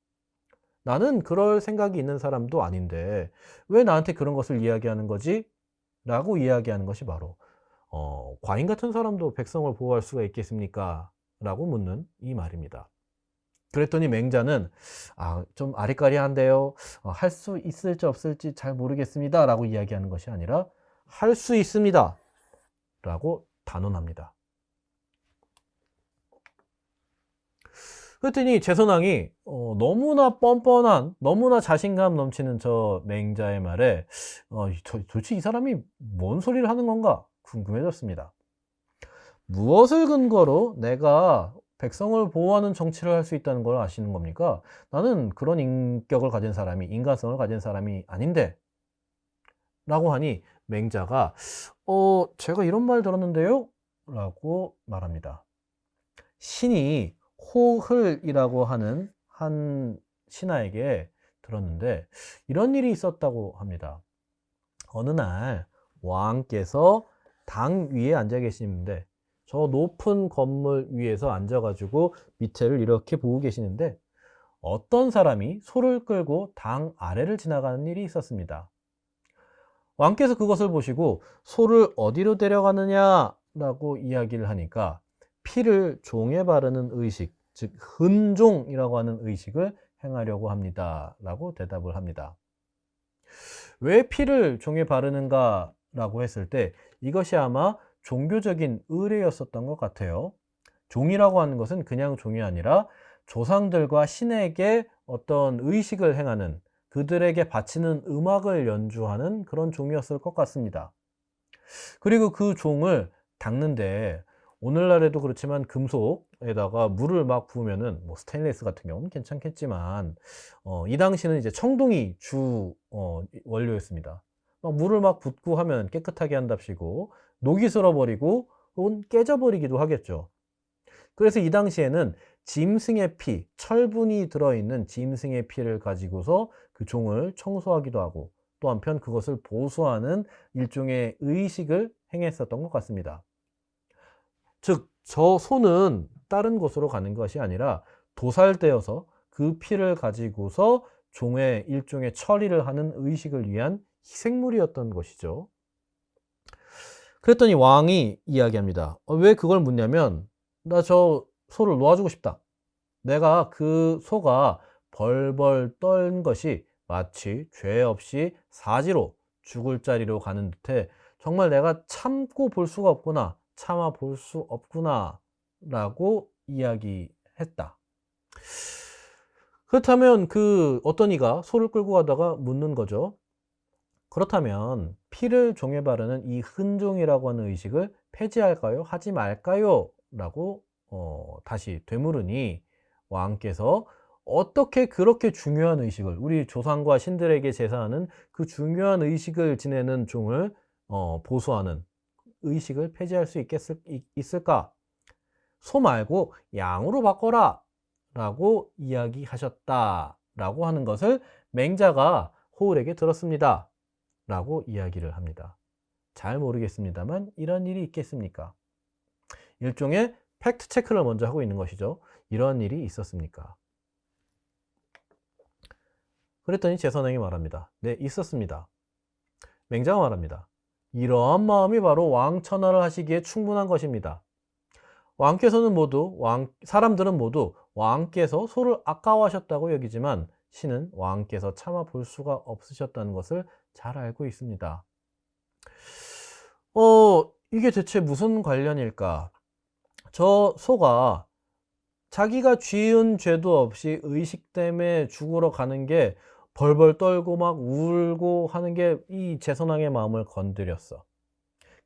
Speaker 1: 나는 그럴 생각이 있는 사람도 아닌데 왜 나한테 그런 것을 이야기하는 거지? 라고 이야기하는 것이 바로 과인 같은 사람도 백성을 보호할 수가 있겠습니까? 라고 묻는 이 말입니다. 그랬더니 맹자는 좀 아리까리한데요. 할 수 있을지 없을지 잘 모르겠습니다. 라고 이야기하는 것이 아니라 할 수 있습니다. 라고 단언합니다. 그랬더니 제선왕이 너무나 뻔뻔한, 너무나 자신감 넘치는 저 맹자의 말에 도대체 이 사람이 뭔 소리를 하는 건가 궁금해졌습니다. 무엇을 근거로 내가 백성을 보호하는 정치를 할 수 있다는 걸 아시는 겁니까? 나는 그런 인격을 가진 사람이, 인간성을 가진 사람이 아닌데 라고 하니 맹자가 제가 이런 말 들었는데요? 라고 말합니다. 신이 호흘이라고 하는 한 신하에게 들었는데 이런 일이 있었다고 합니다. 어느 날 왕께서 당 위에 앉아 계시는데 저 높은 건물 위에서 앉아가지고 밑에를 이렇게 보고 계시는데 어떤 사람이 소를 끌고 당 아래를 지나가는 일이 있었습니다. 왕께서 그것을 보시고 소를 어디로 데려가느냐라고 이야기를 하니까 피를 종에 바르는 의식, 즉 흔종이라고 하는 의식을 행하려고 합니다. 라고 대답을 합니다. 왜 피를 종에 바르는가 라고 했을 때 이것이 아마 종교적인 의례였었던 것 같아요. 종이라고 하는 것은 그냥 종이 아니라 조상들과 신에게 어떤 의식을 행하는, 그들에게 바치는 음악을 연주하는 그런 종이었을 것 같습니다. 그리고 그 종을 닦는데 오늘날에도 그렇지만 금속에다가 물을 막 부으면은 뭐 스테인리스 같은 경우는 괜찮겠지만 이 당시는 이제 청동이 주 원료였습니다. 물을 막 붓고 하면 깨끗하게 한답시고 녹이 슬어버리고 혹은 깨져버리기도 하겠죠. 그래서 이 당시에는 짐승의 피, 철분이 들어있는 짐승의 피를 가지고서 그 종을 청소하기도 하고 또 한편 그것을 보수하는 일종의 의식을 행했었던 것 같습니다. 즉, 저 소는 다른 곳으로 가는 것이 아니라 도살되어서 그 피를 가지고서 종의 일종의 처리를 하는 의식을 위한 희생물이었던 것이죠. 그랬더니 왕이 이야기합니다. 왜 그걸 묻냐면 나 저 소를 놓아주고 싶다. 내가 그 소가 벌벌 떨는 것이 마치 죄 없이 사지로 죽을 자리로 가는 듯해 정말 내가 참고 볼 수가 없구나. 참아 볼 수 없구나. 라고 이야기했다. 그렇다면 그 어떤 이가 소를 끌고 가다가 묻는 거죠. 그렇다면 피를 종에 바르는 이 흔종이라고 하는 의식을 폐지할까요? 하지 말까요? 라고 다시 되물으니 왕께서 어떻게 그렇게 중요한 의식을 우리 조상과 신들에게 제사하는 그 중요한 의식을 지내는 종을 보수하는 의식을 폐지할 수 있을까? 소 말고 양으로 바꿔라 라고 이야기하셨다 라고 하는 것을 맹자가 호울에게 들었습니다 라고 이야기를 합니다. 잘 모르겠습니다만 이런 일이 있겠습니까? 일종의 팩트 체크를 먼저 하고 있는 것이죠. 이런 일이 있었습니까? 그랬더니 제선왕이 말합니다. 네, 있었습니다. 맹자가 말합니다. 이러한 마음이 바로 왕천하를 하시기에 충분한 것입니다. 왕께서는 모두 사람들은 모두 왕께서 소를 아까워하셨다고 여기지만 신은 왕께서 참아 볼 수가 없으셨다는 것을 잘 알고 있습니다. 이게 대체 무슨 관련일까? 저 소가 자기가 지은 죄도 없이 의식 때문에 죽으러 가는 게 벌벌 떨고 막 울고 하는 게 이 제선왕의 마음을 건드렸어.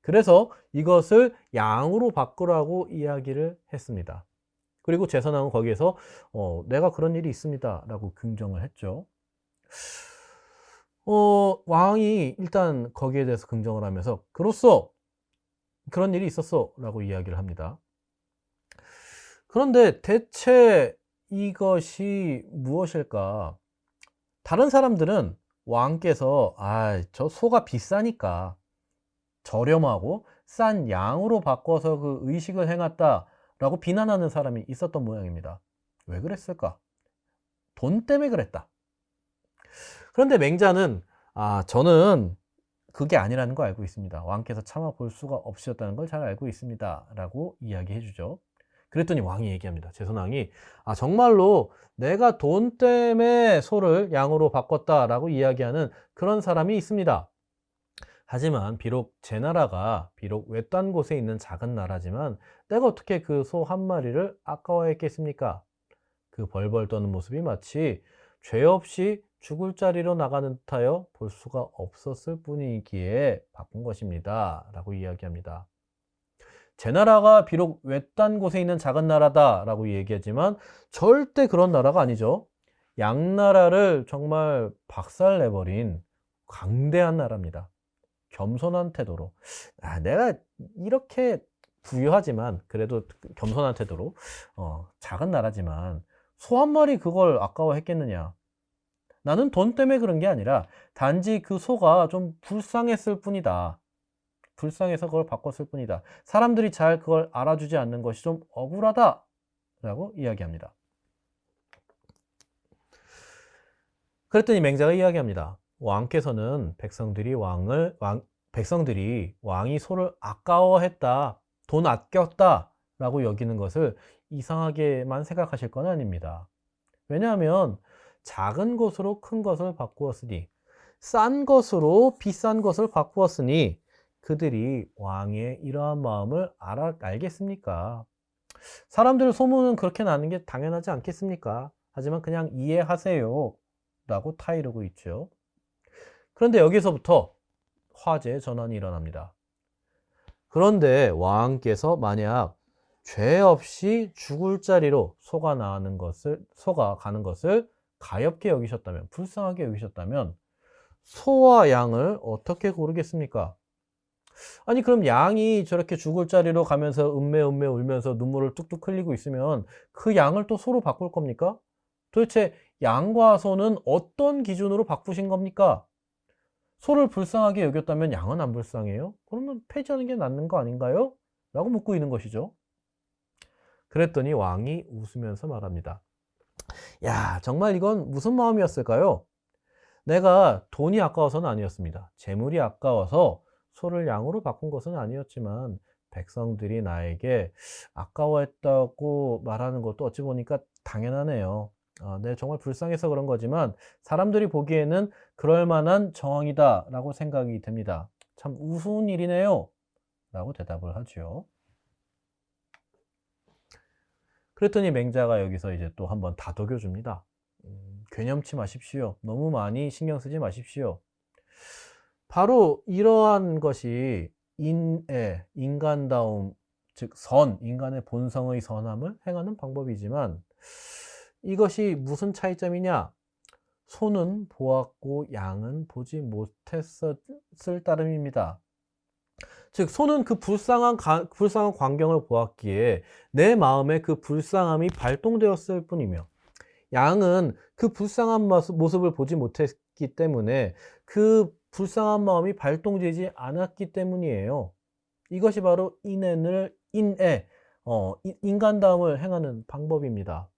Speaker 1: 그래서 이것을 양으로 바꾸라고 이야기를 했습니다. 그리고 제선왕은 거기에서 내가 그런 일이 있습니다 라고 긍정을 했죠. 왕이 일단 거기에 대해서 긍정을 하면서 그로써 그런 일이 있었어 라고 이야기를 합니다. 그런데 대체 이것이 무엇일까? 다른 사람들은 왕께서 저 소가 비싸니까 저렴하고 싼 양으로 바꿔서 그 의식을 행했다 라고 비난하는 사람이 있었던 모양입니다. 왜 그랬을까? 돈 때문에 그랬다. 그런데 맹자는 저는 그게 아니라는 거 알고 있습니다. 왕께서 차마 볼 수가 없으셨다는 걸 잘 알고 있습니다 라고 이야기해 주죠. 그랬더니 왕이 얘기합니다. 제선왕이 정말로 내가 돈 때문에 소를 양으로 바꿨다라고 이야기하는 그런 사람이 있습니다. 하지만 비록 제 나라가 비록 외딴 곳에 있는 작은 나라지만 내가 어떻게 그 소 한 마리를 아까워했겠습니까? 그 벌벌 떠는 모습이 마치 죄 없이 죽을 자리로 나가는 듯하여 볼 수가 없었을 뿐이기에 바꾼 것입니다 라고 이야기합니다. 제 나라가 비록 외딴 곳에 있는 작은 나라다 라고 얘기하지만 절대 그런 나라가 아니죠. 양나라를 정말 박살내버린 광대한 나라입니다. 겸손한 태도로 내가 이렇게 부유하지만 그래도 겸손한 태도로 작은 나라지만 소 한 마리 그걸 아까워했겠느냐. 나는 돈 때문에 그런 게 아니라 단지 그 소가 좀 불쌍했을 뿐이다. 불쌍해서 그걸 바꿨을 뿐이다. 사람들이 잘 그걸 알아주지 않는 것이 좀 억울하다 라고 이야기합니다. 그랬더니 맹자가 이야기합니다. 왕께서는 백성들이 왕이 소를 아까워했다, 돈 아꼈다 라고 여기는 것을 이상하게만 생각하실 건 아닙니다. 왜냐하면 작은 것으로 큰 것을 바꾸었으니 싼 것으로 비싼 것을 바꾸었으니 그들이 왕의 이러한 마음을 알겠습니까? 사람들 소문은 그렇게 나는 게 당연하지 않겠습니까? 하지만 그냥 이해하세요 라고 타이르고 있죠. 그런데 여기서부터 화제의 전환이 일어납니다. 그런데 왕께서 만약 죄 없이 죽을 자리로 소가 가는 것을 가엾게 여기셨다면, 불쌍하게 여기셨다면 소와 양을 어떻게 고르겠습니까? 아니 그럼 양이 저렇게 죽을 자리로 가면서 음메 울면서 눈물을 뚝뚝 흘리고 있으면 그 양을 또 소로 바꿀 겁니까? 도대체 양과 소는 어떤 기준으로 바꾸신 겁니까? 소를 불쌍하게 여겼다면 양은 안 불쌍해요? 그러면 폐지하는 게 낫는 거 아닌가요? 라고 묻고 있는 것이죠. 그랬더니 왕이 웃으면서 말합니다. 정말 이건 무슨 마음이었을까요? 내가 돈이 아까워서는 아니었습니다. 재물이 아까워서 소를 양으로 바꾼 것은 아니었지만 백성들이 나에게 아까워했다고 말하는 것도 어찌 보니까 당연하네요. 네, 정말 불쌍해서 그런 거지만 사람들이 보기에는 그럴 만한 정황이다 라고 생각이 됩니다. 참 우스운 일이네요 라고 대답을 하죠. 그랬더니 맹자가 여기서 이제 또 한번 다독여 줍니다. 괴념치 마십시오. 너무 많이 신경 쓰지 마십시오. 바로 이러한 것이 인간다움, 즉 인간의 본성의 선함을 행하는 방법이지만 이것이 무슨 차이점이냐? 소는 보았고 양은 보지 못했을 따름입니다. 즉 소는 그 불쌍한 광경을 보았기에 내 마음에 그 불쌍함이 발동되었을 뿐이며 양은 그 불쌍한 모습을 보지 못했기 때문에 그 불쌍한 마음이 발동되지 않았기 때문이에요. 이것이 바로 인간다움을 행하는 방법입니다.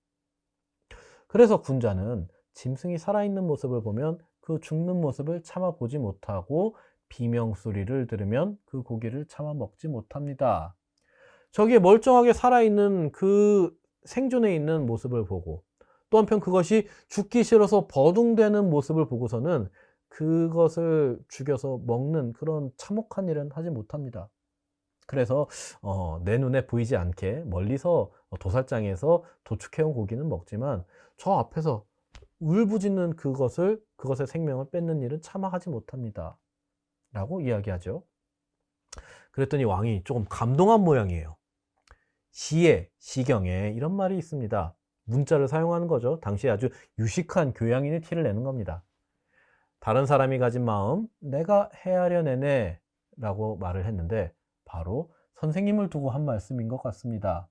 Speaker 1: 그래서 군자는 짐승이 살아있는 모습을 보면 그 죽는 모습을 참아 보지 못하고 비명소리를 들으면 그 고기를 참아 먹지 못합니다. 저기에 멀쩡하게 살아있는 그 생존해 있는 모습을 보고 또 한편 그것이 죽기 싫어서 버둥대는 모습을 보고서는 그것을 죽여서 먹는 그런 참혹한 일은 하지 못합니다. 그래서 내 눈에 보이지 않게 멀리서 도살장에서 도축해온 고기는 먹지만 저 앞에서 울부짖는 그것의 생명을 뺏는 일은 차마 하지 못합니다. 라고 이야기하죠. 그랬더니 왕이 조금 감동한 모양이에요. 시경에 이런 말이 있습니다. 문자를 사용하는 거죠. 당시에 아주 유식한 교양인의 티를 내는 겁니다. 다른 사람이 가진 마음 내가 헤아려내네 라고 말을 했는데 바로 선생님을 두고 한 말씀인 것 같습니다.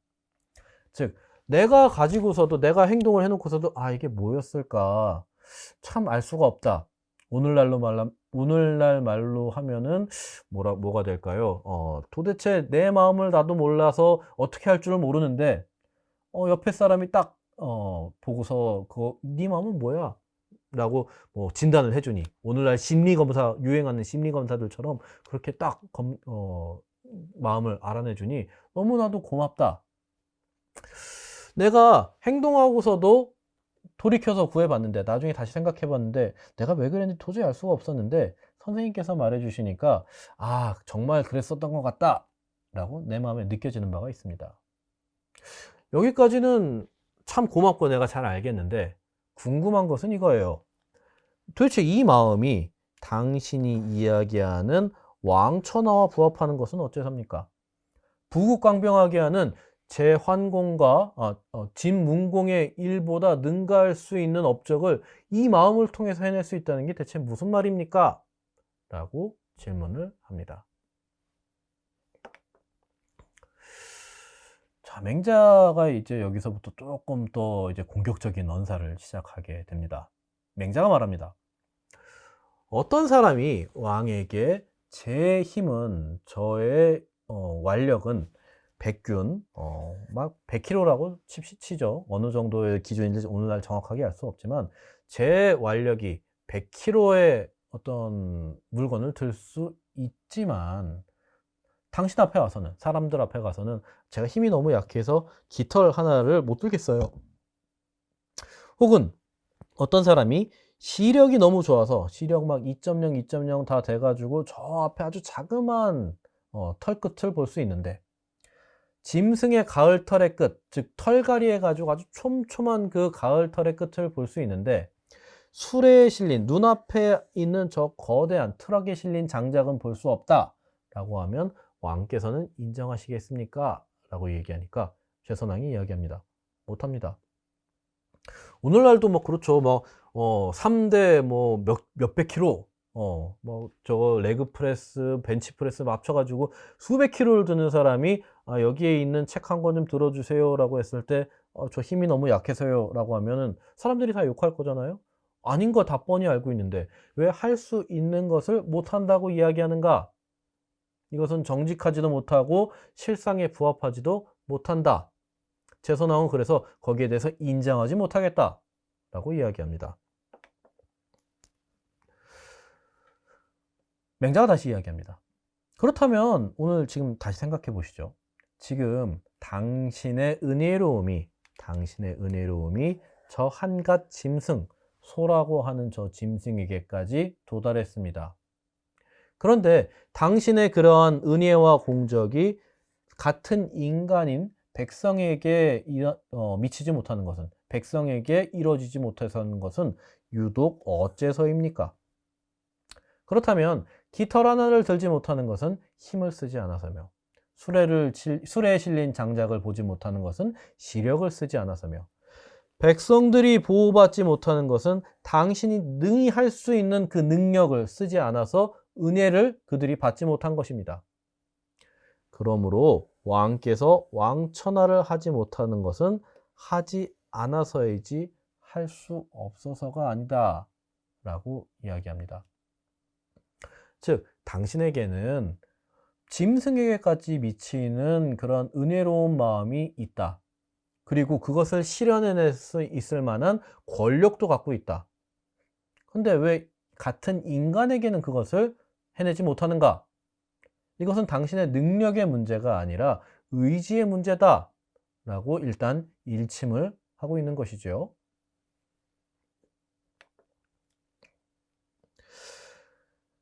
Speaker 1: 즉 내가 가지고서도 내가 행동을 해놓고서도 이게 뭐였을까 참 알 수가 없다. 오늘날 말로 하면은 뭐가 될까요? 도대체 내 마음을 나도 몰라서 어떻게 할 줄을 모르는데 옆에 사람이 딱 보고서 네 마음은 뭐야? 라고 진단을 해주니 오늘날 심리검사 유행하는 심리검사들처럼 그렇게 딱 마음을 알아내주니 너무나도 고맙다. 내가 행동하고서도 돌이켜서 구해봤는데 나중에 다시 생각해봤는데 내가 왜 그랬는지 도저히 알 수가 없었는데 선생님께서 말해주시니까 정말 그랬었던 것 같다 라고 내 마음에 느껴지는 바가 있습니다. 여기까지는 참 고맙고 내가 잘 알겠는데 궁금한 것은 이거예요. 도대체 이 마음이 당신이 이야기하는 왕천하와 부합하는 것은 어째서입니까? 부국강병하게 하는 제환공과 진문공의 일보다 능가할 수 있는 업적을 이 마음을 통해서 해낼 수 있다는 게 대체 무슨 말입니까? 라고 질문을 합니다. 자, 맹자가 이제 여기서부터 조금 더 이제 공격적인 언사를 시작하게 됩니다. 맹자가 말합니다. 어떤 사람이 왕에게 제 힘은 저의 완력은 백균, 막 100kg라고 치죠. 어느 정도의 기준인지 오늘날 정확하게 알 수 없지만 제 완력이 100kg의 어떤 물건을 들 수 있지만 당신 앞에 와서는 사람들 앞에 가서는 제가 힘이 너무 약해서 깃털 하나를 못 들겠어요. 혹은 어떤 사람이 시력이 너무 좋아서 시력 막 2.0, 2.0 다 돼가지고 저 앞에 아주 자그마한 털끝을 볼 수 있는데 짐승의 가을털의 끝, 즉 털갈이 해가지고 아주 촘촘한 그 가을털의 끝을 볼 수 있는데 수레에 실린 눈앞에 있는 저 거대한 트럭에 실린 장작은 볼 수 없다 라고 하면 왕께서는 인정하시겠습니까? 라고 얘기하니까 최선왕이 이야기합니다. 못합니다. 오늘날도 그렇죠. 3대 몇백 킬로, 저거 레그 프레스, 벤치 프레스 합쳐가지고 수백 킬로를 드는 사람이 여기에 있는 책 한 권 좀 들어주세요 라고 했을 때 저 힘이 너무 약해서요 라고 하면은 사람들이 다 욕할 거잖아요. 아닌 거 다 뻔히 알고 있는데 왜 할 수 있는 것을 못한다고 이야기하는가? 이것은 정직하지도 못하고 실상에 부합하지도 못한다. 최선왕은 그래서 거기에 대해서 인정하지 못하겠다 라고 이야기합니다. 맹자가 다시 이야기합니다. 그렇다면 오늘 지금 다시 생각해 보시죠. 지금 당신의 은혜로움이 저 한갓 짐승, 소라고 하는 저 짐승에게까지 도달했습니다. 그런데 당신의 그러한 은혜와 공적이 같은 인간인 백성에게 미치지 못하는 것은, 백성에게 이루어지지 못해서는 것은 유독 어째서입니까? 그렇다면 깃털 하나를 들지 못하는 것은 힘을 쓰지 않아서며, 수레에 실린 장작을 보지 못하는 것은 시력을 쓰지 않아서며, 백성들이 보호받지 못하는 것은 당신이 능히 할 수 있는 그 능력을 쓰지 않아서 은혜를 그들이 받지 못한 것입니다. 그러므로 왕께서 왕천하를 하지 못하는 것은 하지 않아서이지 할 수 없어서가 아니다 라고 이야기합니다. 즉 당신에게는 짐승에게까지 미치는 그런 은혜로운 마음이 있다. 그리고 그것을 실현해낼 수 있을 만한 권력도 갖고 있다. 근데 왜 같은 인간에게는 그것을 해내지 못하는가? 이것은 당신의 능력의 문제가 아니라 의지의 문제다 라고 일단 일침을 하고 있는 것이죠.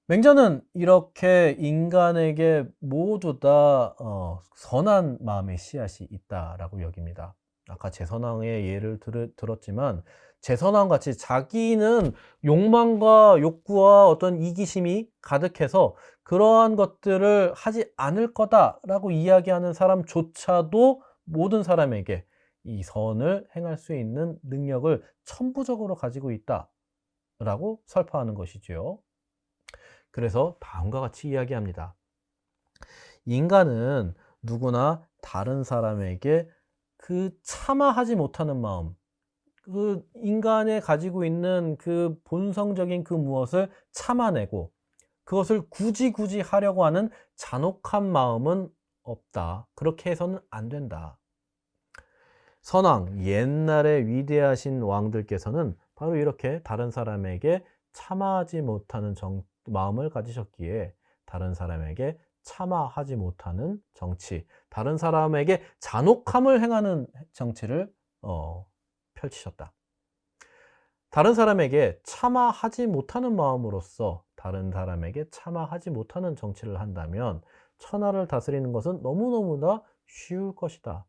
Speaker 1: 맹자는 이렇게 인간에게 모두 다 선한 마음의 씨앗이 있다라고 여깁니다. 아까 제선왕의 예를 들었지만 제선왕 같이 자기는 욕망과 욕구와 어떤 이기심이 가득해서 그러한 것들을 하지 않을 거다라고 이야기하는 사람조차도 모든 사람에게 이 선을 행할 수 있는 능력을 천부적으로 가지고 있다라고 설파하는 것이지요. 그래서 다음과 같이 이야기합니다. 인간은 누구나 다른 사람에게 그 참아하지 못하는 마음, 그 인간에 가지고 있는 그 본성적인 그 무엇을 참아내고 그것을 굳이 하려고 하는 잔혹한 마음은 없다. 그렇게 해서는 안 된다. 선왕, 옛날에 위대하신 왕들께서는 바로 이렇게 다른 사람에게 참아하지 못하는 마음을 가지셨기에 다른 사람에게 참아하지 못하는 정치, 다른 사람에게 잔혹함을 행하는 정치를 펼치셨다. 다른 사람에게 참아하지 못하는 마음으로써 다른 사람에게 참아하지 못하는 정치를 한다면 천하를 다스리는 것은 너무너무나 쉬울 것이다.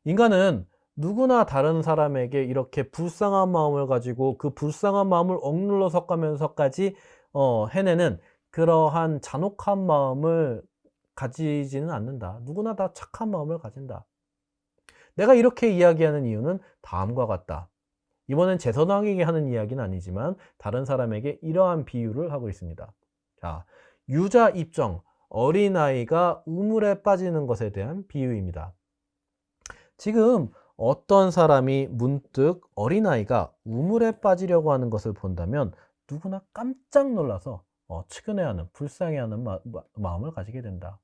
Speaker 1: 인간은 누구나 다른 사람에게 이렇게 불쌍한 마음을 가지고 그 불쌍한 마음을 억눌러서 가면서까지 해내는 그러한 잔혹한 마음을 가지지는 않는다. 누구나 다 착한 마음을 가진다. 내가 이렇게 이야기하는 이유는 다음과 같다. 이번엔 제선왕에게 하는 이야기는 아니지만 다른 사람에게 이러한 비유를 하고 있습니다. 자, 유자 입정, 어린아이가 우물에 빠지는 것에 대한 비유입니다. 지금 어떤 사람이 문득 어린아이가 우물에 빠지려고 하는 것을 본다면 누구나 깜짝 놀라서 측은해하는, 불쌍해하는 마음을 가지게 된다.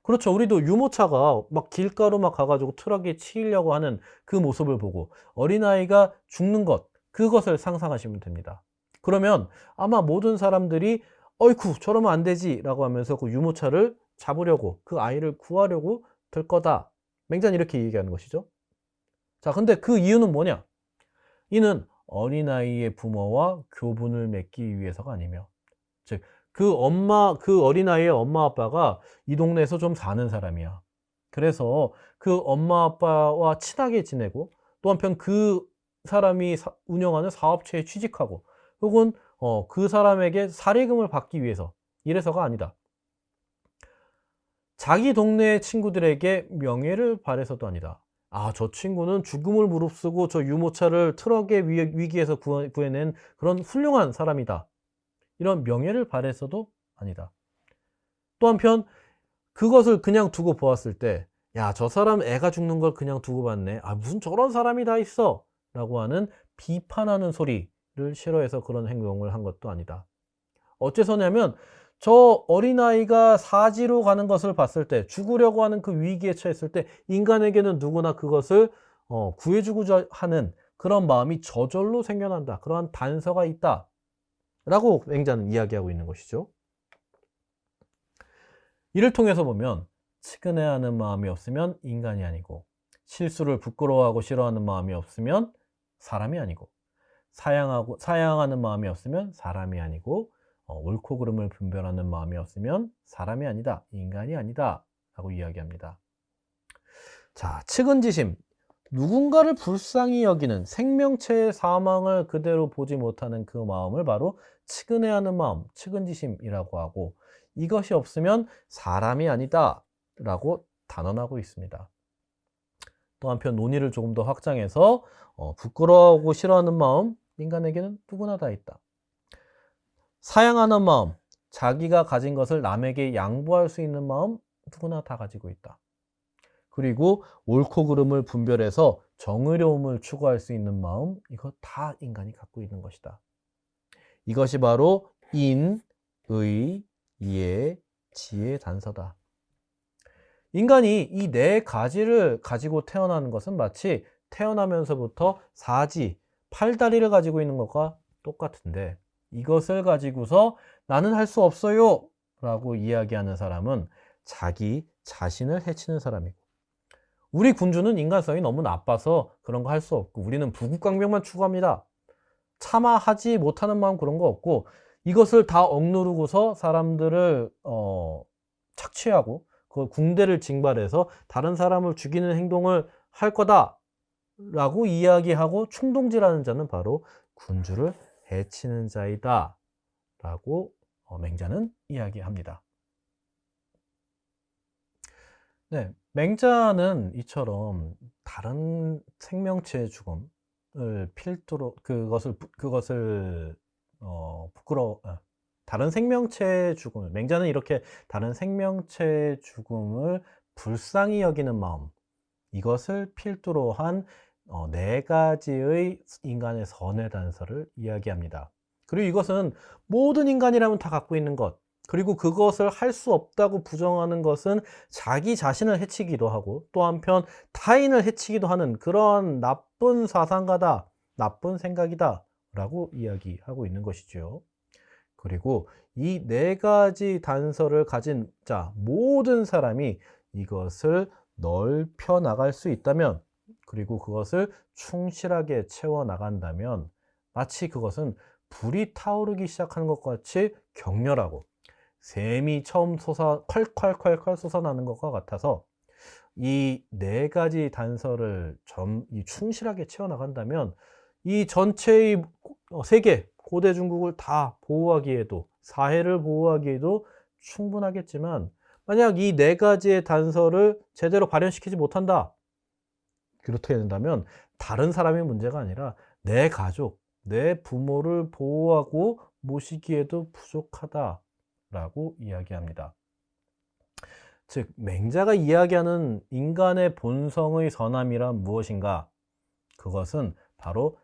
Speaker 1: 그렇죠. 우리도 유모차가 막 길가로 막 가가지고 트럭에 치이려고 하는 그 모습을 보고 어린아이가 죽는 것, 그것을 상상하시면 됩니다. 그러면 아마 모든 사람들이 어이쿠 저러면 안 되지 라고 하면서 그 유모차를 잡으려고 그 아이를 구하려고 들 거다. 맹자는 이렇게 얘기하는 것이죠. 자, 근데 그 이유는 뭐냐? 이는 어린아이의 부모와 교분을 맺기 위해서가 아니며, 즉, 그 어린아이의 엄마 아빠가 이 동네에서 좀 사는 사람이야. 그래서 그 엄마 아빠와 친하게 지내고 또 한편 그 사람이 운영하는 사업체에 취직하고 혹은 그 사람에게 사례금을 받기 위해서 이래서가 아니다. 자기 동네 친구들에게 명예를 바래서도 아니다. 아, 저 친구는 죽음을 무릅쓰고 저 유모차를 트럭의 위기에서 구해낸 그런 훌륭한 사람이다. 이런 명예를 바래서도 아니다. 또 한편 그것을 그냥 두고 보았을 때, 야, 저 사람 애가 죽는 걸 그냥 두고 봤네. 아, 무슨 저런 사람이 다 있어. 라고 하는 비판하는 소리를 싫어해서 그런 행동을 한 것도 아니다. 어째서냐면 저 어린아이가 사지로 가는 것을 봤을 때, 죽으려고 하는 그 위기에 처했을 때 인간에게는 누구나 그것을 구해주고자 하는 그런 마음이 저절로 생겨난다. 그러한 단서가 있다. 라고 맹자는 이야기하고 있는 것이죠. 이를 통해서 보면 측은해하는 마음이 없으면 인간이 아니고, 실수를 부끄러워하고 싫어하는 마음이 없으면 사람이 아니고, 사양하는 마음이 없으면 사람이 아니고, 옳고 그름을 분별하는 마음이 없으면 사람이 아니다, 인간이 아니다 라고 이야기합니다. 자, 측은지심, 누군가를 불쌍히 여기는, 생명체의 사망을 그대로 보지 못하는 그 마음을 바로 측은해하는 마음, 측은지심이라고 하고, 이것이 없으면 사람이 아니다 라고 단언하고 있습니다. 또 한편 논의를 조금 더 확장해서 부끄러워하고 싫어하는 마음, 인간에게는 누구나 다 있다. 사양하는 마음, 자기가 가진 것을 남에게 양보할 수 있는 마음, 누구나 다 가지고 있다. 그리고 옳고 그름을 분별해서 정의로움을 추구할 수 있는 마음, 이거 다 인간이 갖고 있는 것이다. 이것이 바로 인, 의, 예, 지의 단서다. 인간이 이 네 가지를 가지고 태어나는 것은 마치 태어나면서부터 사지, 팔다리를 가지고 있는 것과 똑같은데, 이것을 가지고서 나는 할 수 없어요 라고 이야기하는 사람은 자기 자신을 해치는 사람이고, 우리 군주는 인간성이 너무 나빠서 그런 거 할 수 없고 우리는 부국강병만 추구합니다. 참아하지 못하는 마음 그런 거 없고 이것을 다 억누르고서 사람들을 착취하고 그 궁대를 징발해서 다른 사람을 죽이는 행동을 할 거다라고 이야기하고 충동질하는 자는 바로 군주를 해치는 자이다 라고 맹자는 이야기합니다. 네, 맹자는 이처럼 다른 생명체의 죽음을 필두로 그것을 다른 생명체의 죽음을, 맹자는 이렇게 다른 생명체의 죽음을 불쌍히 여기는 마음, 이것을 필두로 한 네 가지의 인간의 선의 단서를 이야기합니다. 그리고 이것은 모든 인간이라면 다 갖고 있는 것, 그리고 그것을 할 수 없다고 부정하는 것은 자기 자신을 해치기도 하고 또 한편 타인을 해치기도 하는 그런 나쁜 사상가다, 나쁜 생각이다 라고 이야기하고 있는 것이죠. 그리고 이 네 가지 단서를 가진 자, 모든 사람이 이것을 넓혀 나갈 수 있다면, 그리고 그것을 충실하게 채워 나간다면 마치 그것은 불이 타오르기 시작하는 것 같이 격렬하고 샘이 처음 콸콸콸콸 솟아나는 것과 같아서 이 네 가지 단서를 충실하게 채워 나간다면 이 전체의 세계, 고대 중국을 다 보호하기에도, 사해를 보호하기에도 충분하겠지만 만약 이 네 가지의 단서를 제대로 발현시키지 못한다, 그렇게 된다면 다른 사람의 문제가 아니라 내 가족, 내 부모를 보호하고 모시기에도 부족하다라고 이야기합니다. 즉, 맹자가 이야기하는 인간의 본성의 선함이란 무엇인가? 그것은 바로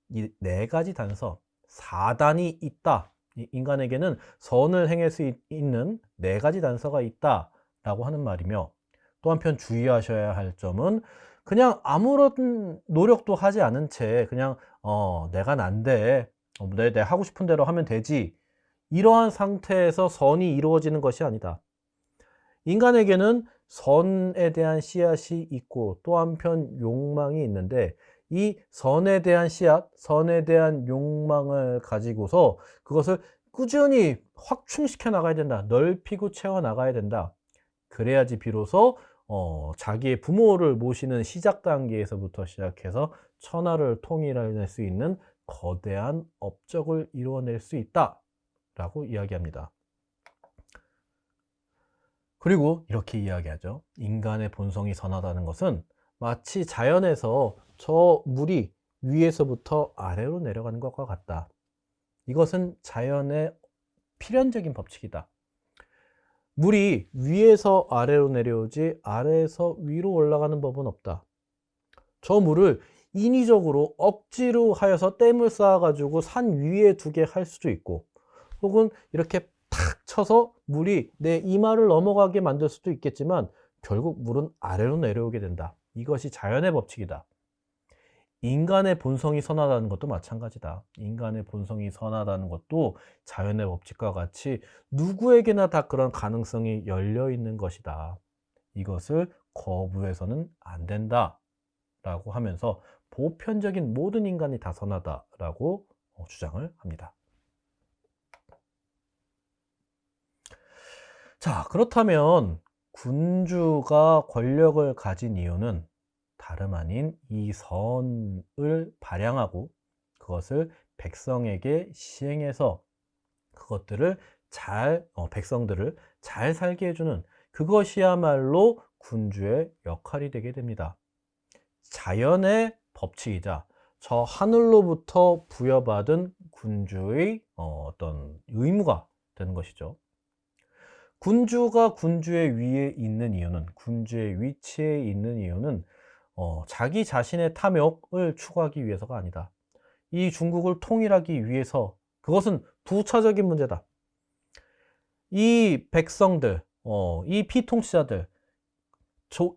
Speaker 1: 이 네 가지 단서, 사단이 있다. 인간에게는 선을 행할 수 있는 네 가지 단서가 있다라고 하는 말이며, 또 한편 주의하셔야 할 점은 그냥 아무런 노력도 하지 않은 채 그냥 내가 난데 내 하고 싶은 대로 하면 되지, 이러한 상태에서 선이 이루어지는 것이 아니다. 인간에게는 선에 대한 씨앗이 있고 또 한편 욕망이 있는데 이 선에 대한 씨앗, 선에 대한 욕망을 가지고서 그것을 꾸준히 확충시켜 나가야 된다. 넓히고 채워 나가야 된다. 그래야지 비로소 자기의 부모를 모시는 시작 단계에서부터 시작해서 천하를 통일해낼 수 있는 거대한 업적을 이루어낼 수 있다라고 이야기합니다. 그리고 이렇게 이야기하죠. 인간의 본성이 선하다는 것은 마치 자연에서 저 물이 위에서부터 아래로 내려가는 것과 같다. 이것은 자연의 필연적인 법칙이다. 물이 위에서 아래로 내려오지 아래에서 위로 올라가는 법은 없다. 저 물을 인위적으로 억지로 하여서 댐을 쌓아가지고 산 위에 두게 할 수도 있고, 혹은 이렇게 탁 쳐서 물이 내 이마를 넘어가게 만들 수도 있겠지만 결국 물은 아래로 내려오게 된다. 이것이 자연의 법칙이다. 인간의 본성이 선하다는 것도 마찬가지다. 인간의 본성이 선하다는 것도 자연의 법칙과 같이 누구에게나 다 그런 가능성이 열려 있는 것이다. 이것을 거부해서는 안 된다 라고 하면서 보편적인 모든 인간이 다 선하다라고 주장을 합니다. 자, 그렇다면 군주가 권력을 가진 이유는 다름 아닌 이 선을 발양하고 그것을 백성에게 시행해서 그것들을 백성들을 잘 살게 해주는 그것이야말로 군주의 역할이 되게 됩니다. 자연의 법칙이자 저 하늘로부터 부여받은 군주의 어떤 의무가 되는 것이죠. 군주가 군주의 위에 있는 이유는, 군주의 위치에 있는 이유는 자기 자신의 탐욕을 추구하기 위해서가 아니다. 이 중국을 통일하기 위해서, 그것은 부차적인 문제다. 이 백성들, 이 피통치자들,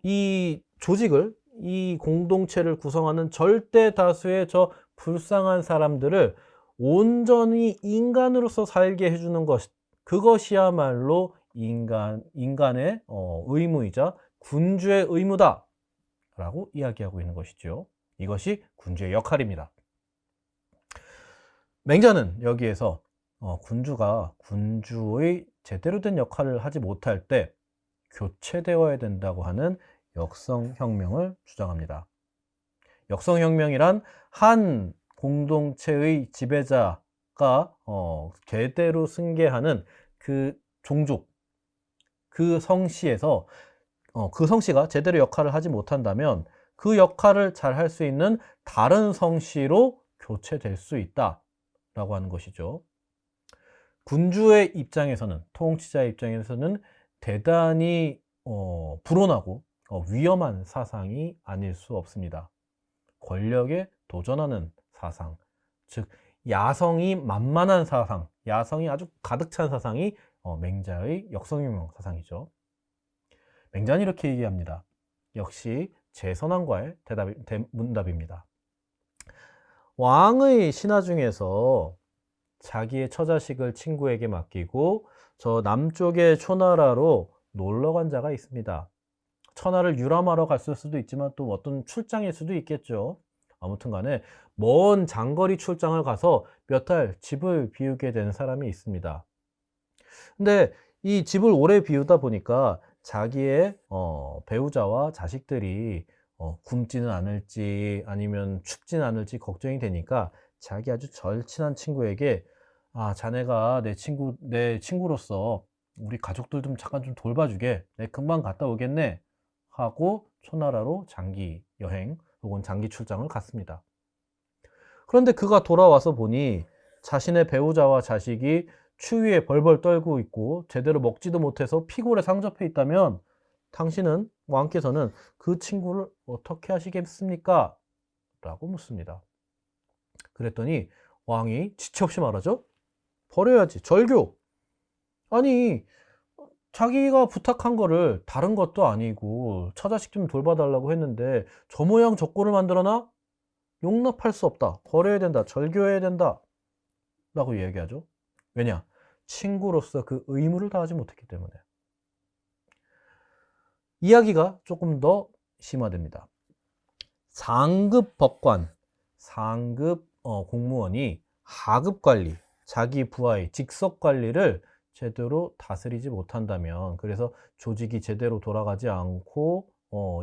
Speaker 1: 이 조직을, 이 공동체를 구성하는 절대 다수의 저 불쌍한 사람들을 온전히 인간으로서 살게 해주는 것, 그것이야말로 인간의 의무이자 군주의 의무다 라고 이야기하고 있는 것이죠. 이것이 군주의 역할입니다. 맹자는 여기에서 군주가 군주의 제대로 된 역할을 하지 못할 때 교체되어야 된다고 하는 역성혁명을 주장합니다. 역성혁명이란 한 공동체의 지배자가 제대로 승계하는 그 종족, 그 성씨에서 그 성씨가 제대로 역할을 하지 못한다면 그 역할을 잘 할 수 있는 다른 성씨로 교체될 수 있다라고 하는 것이죠. 군주의 입장에서는, 통치자의 입장에서는 대단히 불온하고 위험한 사상이 아닐 수 없습니다. 권력에 도전하는 사상, 즉 야성이 만만한 사상, 야성이 아주 가득 찬 사상이 맹자의 역성혁명 사상이죠. 맹자는 이렇게 얘기합니다. 역시 제선왕과의 문답입니다. 왕의 신하 중에서 자기의 처자식을 친구에게 맡기고 저 남쪽의 초나라로 놀러 간 자가 있습니다. 천하를 유람하러 갔을 수도 있지만 또 어떤 출장일 수도 있겠죠. 아무튼 간에 먼 장거리 출장을 가서 몇 달 집을 비우게 된 사람이 있습니다. 근데 이 집을 오래 비우다 보니까 자기의 배우자와 자식들이 굶지는 않을지 아니면 춥지는 않을지 걱정이 되니까 자기 아주 절친한 친구에게 자네가 내 친구로서 우리 가족들 좀 잠깐 좀 돌봐주게. 내 금방 갔다 오겠네. 하고 초나라로 장기 여행 혹은 장기 출장을 갔습니다. 그런데 그가 돌아와서 보니 자신의 배우자와 자식이 추위에 벌벌 떨고 있고 제대로 먹지도 못해서 피골에 상접해 있다면 당신은, 왕께서는 그 친구를 어떻게 하시겠습니까? 라고 묻습니다. 그랬더니 왕이 지체 없이 말하죠. 버려야지. 절교. 아니, 자기가 부탁한 거를 다른 것도 아니고 처자식 좀 돌봐달라고 했는데 저 모양 저 꼴을 만들어놔? 용납할 수 없다. 버려야 된다. 절교해야 된다. 라고 이야기하죠. 왜냐? 친구로서 그 의무를 다하지 못했기 때문에. 이야기가 조금 더 심화됩니다. 상급 법관, 상급 공무원이 하급 관리, 자기 부하의 직속 관리를 제대로 다스리지 못한다면, 그래서 조직이 제대로 돌아가지 않고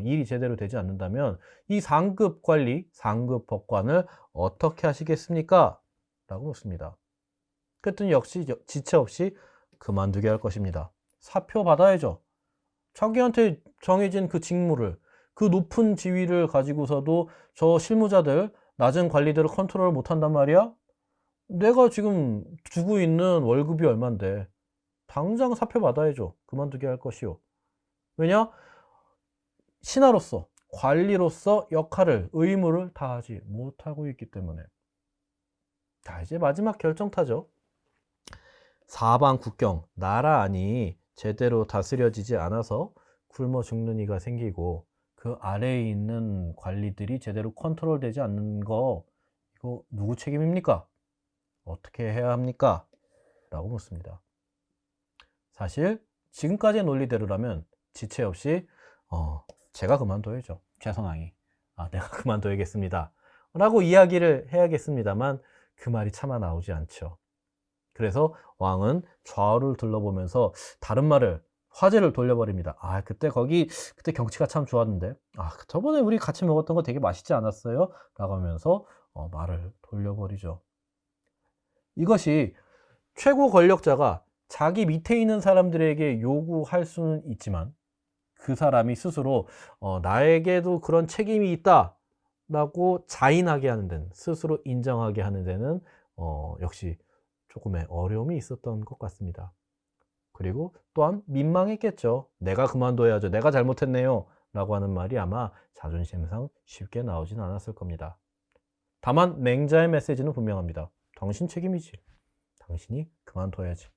Speaker 1: 일이 제대로 되지 않는다면 이 상급 관리, 상급 법관을 어떻게 하시겠습니까? 라고 묻습니다. 그랬더니 역시 지체 없이 그만두게 할 것입니다. 사표 받아야죠. 자기한테 정해진 그 직무를, 그 높은 지위를 가지고서도 저 실무자들, 낮은 관리들을 컨트롤 못한단 말이야? 내가 지금 주고 있는 월급이 얼만데 당장 사표 받아야죠. 그만두게 할 것이요. 왜냐? 신하로서, 관리로서 역할을, 의무를 다하지 못하고 있기 때문에. 자, 이제 마지막 결정타죠. 사방 국경, 나라 안이 제대로 다스려지지 않아서 굶어 죽는 이가 생기고 그 아래에 있는 관리들이 제대로 컨트롤되지 않는 거, 이거 누구 책임입니까? 어떻게 해야 합니까? 라고 묻습니다. 사실 지금까지의 논리대로라면 지체 없이 제가 그만둬야죠. 최선왕이. 내가 그만둬야겠습니다. 라고 이야기를 해야겠습니다.만 그 말이 차마 나오지 않죠. 그래서 왕은 좌우를 둘러보면서 다른 말을, 화제를 돌려버립니다. 그때 경치가 참 좋았는데. 저번에 우리 같이 먹었던 거 되게 맛있지 않았어요? 라고 하면서 말을 돌려버리죠. 이것이 최고 권력자가 자기 밑에 있는 사람들에게 요구할 수는 있지만 그 사람이 스스로 나에게도 그런 책임이 있다 라고 자인하게 하는 데는, 스스로 인정하게 하는 데는 역시 조금의 어려움이 있었던 것 같습니다. 그리고 또한 민망했겠죠. 내가 그만둬야죠. 내가 잘못했네요. 라고 하는 말이 아마 자존심상 쉽게 나오진 않았을 겁니다. 다만 맹자의 메시지는 분명합니다. 당신 책임이지. 당신이 그만둬야지.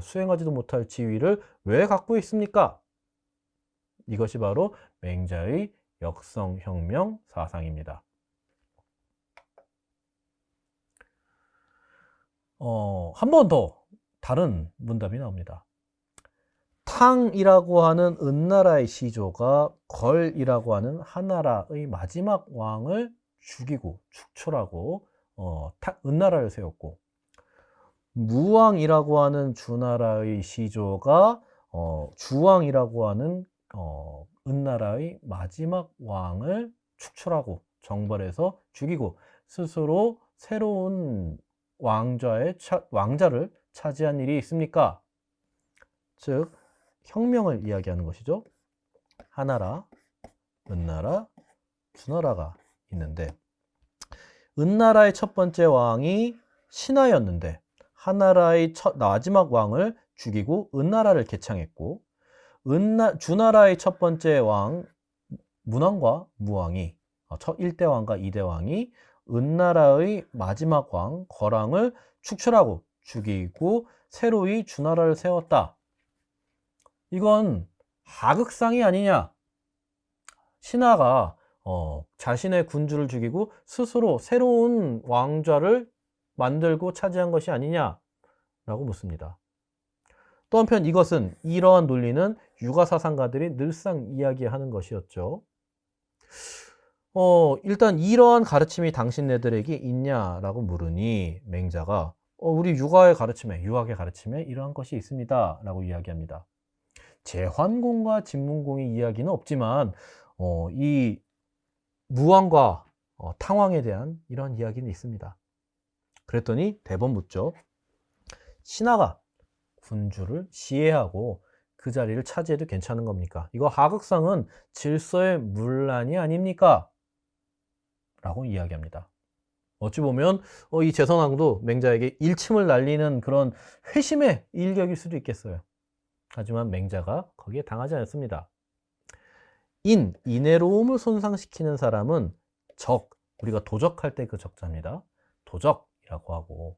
Speaker 1: 수행하지도 못할 지위를 왜 갖고 있습니까? 이것이 바로 맹자의 역성혁명 사상입니다. 한 번 더 다른 문답이 나옵니다. 탕이라고 하는 은나라의 시조가 걸이라고 하는 한나라의 마지막 왕을 죽이고 축초라고 은나라를 세웠고, 무왕이라고 하는 주나라의 시조가 주왕이라고 하는 은나라의 마지막 왕을 축출하고 정벌해서 죽이고 스스로 새로운 왕자를 차지한 일이 있습니까? 즉 혁명을 이야기하는 것이죠. 하나라, 은나라, 주나라가 있는데, 은나라의 첫 번째 왕이 신하였는데 하나라의 마지막 왕을 죽이고 은나라를 개창했고, 주나라의 첫 번째 왕 문왕과 무왕이, 1대 왕과 2대 왕이 은나라의 마지막 왕 거랑을 축출하고 죽이고 새로이 주나라를 세웠다. 이건 하극상이 아니냐? 신하가 자신의 군주를 죽이고 스스로 새로운 왕좌를 만들고 차지한 것이 아니냐라고 묻습니다. 또 한편 이러한 논리는 유가사상가들이 늘상 이야기하는 것이었죠. 일단 이러한 가르침이 당신네들에게 있냐라고 물으니 맹자가 우리 유학의 가르침에 이러한 것이 있습니다 라고 이야기합니다. 제환공과 진문공의 이야기는 없지만 이 무왕과 탕왕에 대한 이런 이야기는 있습니다. 그랬더니 대번 묻죠. 신하가 군주를 시해하고 그 자리를 차지해도 괜찮은 겁니까? 이거 하극상은 질서의 문란이 아닙니까? 라고 이야기합니다. 어찌 보면 이 제선왕도 맹자에게 일침을 날리는 그런 회심의 일격일 수도 있겠어요. 하지만 맹자가 거기에 당하지 않습니다. 인애로움을 손상시키는 사람은 우리가 도적할 때 그 적자입니다. 도적이라고 하고,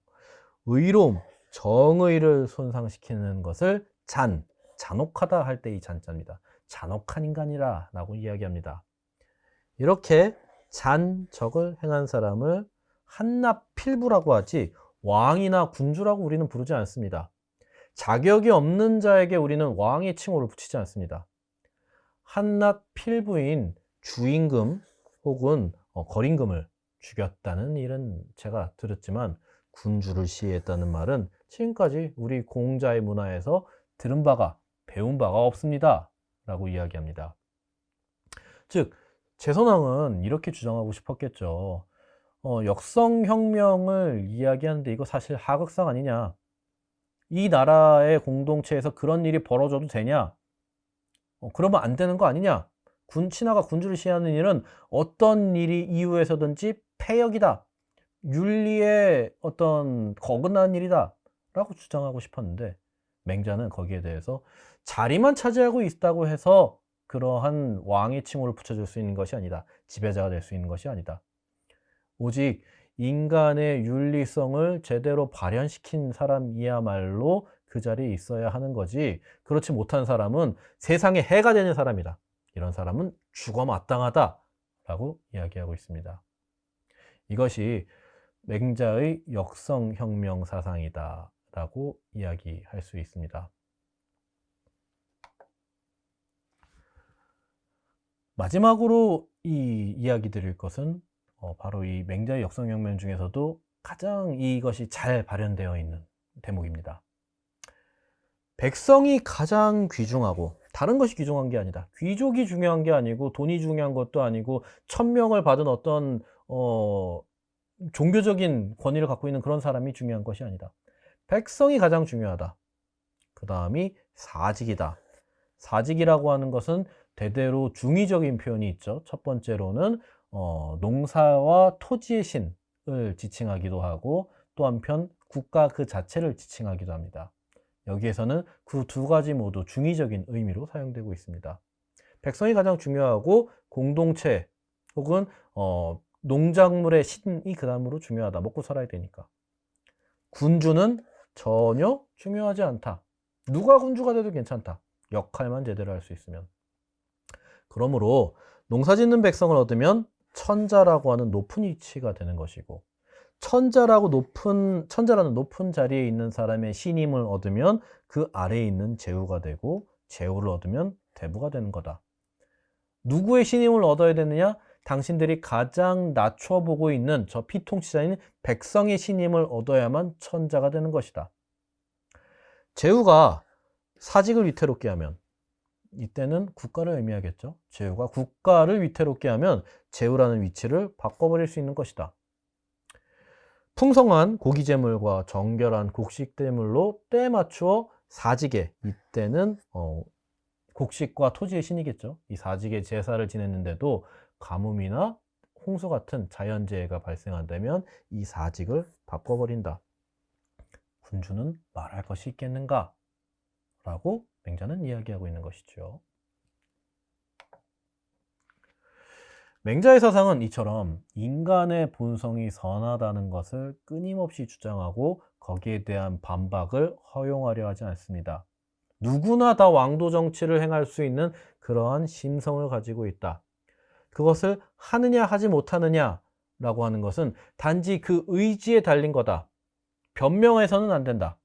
Speaker 1: 의로움, 정의를 손상시키는 것을 잔혹하다 할 때 이 잔자입니다. 잔혹한 인간이라 라고 이야기합니다. 이렇게 잔적을 행한 사람을 한납필부라고 하지 왕이나 군주라고 우리는 부르지 않습니다. 자격이 없는 자에게 우리는 왕의 칭호를 붙이지 않습니다. 한납필부인 주임금 혹은 거림금을 죽였다는 일은 제가 들었지만, 군주를 시해했다는 말은 지금까지 우리 공자의 문화에서 들은 바가, 배운 바가 없습니다 라고 이야기합니다. 즉 제선왕은 이렇게 주장하고 싶었겠죠. 역성혁명을 이야기하는데 이거 사실 하극상 아니냐? 이 나라의 공동체에서 그런 일이 벌어져도 되냐? 그러면 안 되는 거 아니냐? 신하가 군주를 시해하는 일은 어떤 일이 이유에서든지 폐역이다, 윤리에 어떤 거긋난 일이다 라고 주장하고 싶었는데, 맹자는 거기에 대해서 자리만 차지하고 있다고 해서 그러한 왕의 칭호를 붙여줄 수 있는 것이 아니다, 지배자가 될 수 있는 것이 아니다, 오직 인간의 윤리성을 제대로 발현시킨 사람이야말로 그 자리에 있어야 하는 거지, 그렇지 못한 사람은 세상에 해가 되는 사람이다, 이런 사람은 죽어 마땅하다 라고 이야기하고 있습니다. 이것이 맹자의 역성혁명 사상이다 라고 이야기할 수 있습니다. 마지막으로 이 이야기 드릴 것은 바로 이 맹자의 역성혁명 중에서도 가장 이것이 잘 발현되어 있는 대목입니다. 백성이 가장 귀중하고, 다른 것이 귀중한 게 아니다, 귀족이 중요한 게 아니고 돈이 중요한 것도 아니고 천명을 받은 어떤 종교적인 권위를 갖고 있는 그런 사람이 중요한 것이 아니다, 백성이 가장 중요하다. 그 다음이 사직이다. 사직이라고 하는 것은 대대로 중의적인 표현이 있죠. 첫 번째로는 농사와 토지의 신을 지칭하기도 하고, 또 한편 국가 그 자체를 지칭하기도 합니다. 여기에서는 그 두 가지 모두 중의적인 의미로 사용되고 있습니다. 백성이 가장 중요하고 공동체 혹은 농작물의 신이 그 다음으로 중요하다. 먹고 살아야 되니까. 군주는 전혀 중요하지 않다. 누가 군주가 돼도 괜찮다. 역할만 제대로 할 수 있으면. 그러므로 농사짓는 백성을 얻으면 천자라고 하는 높은 위치가 되는 것이고, 천자라는 높은 자리에 있는 사람의 신임을 얻으면 그 아래에 있는 제후가 되고, 제후를 얻으면 대부가 되는 거다. 누구의 신임을 얻어야 되느냐? 당신들이 가장 낮춰보고 있는 저 피통치자인 백성의 신임을 얻어야만 천자가 되는 것이다. 제후가 사직을 위태롭게 하면 이때는 국가를 의미하겠죠. 제후가 국가를 위태롭게 하면 제후라는 위치를 바꿔버릴 수 있는 것이다. 풍성한 고기제물과 정결한 곡식제물로 때 맞추어 사직에, 이때는 곡식과 토지의 신이겠죠. 이 사직에 제사를 지냈는데도 가뭄이나 홍수 같은 자연재해가 발생한다면 이 사직을 바꿔버린다. 군주는 말할 것이 있겠는가? 라고 맹자는 이야기하고 있는 것이죠. 맹자의 사상은 이처럼 인간의 본성이 선하다는 것을 끊임없이 주장하고 거기에 대한 반박을 허용하려 하지 않습니다. 누구나 다 왕도 정치를 행할 수 있는 그러한 심성을 가지고 있다. 그것을 하느냐 하지 못하느냐라고 하는 것은 단지 그 의지에 달린 거다. 변명해서는 안 된다.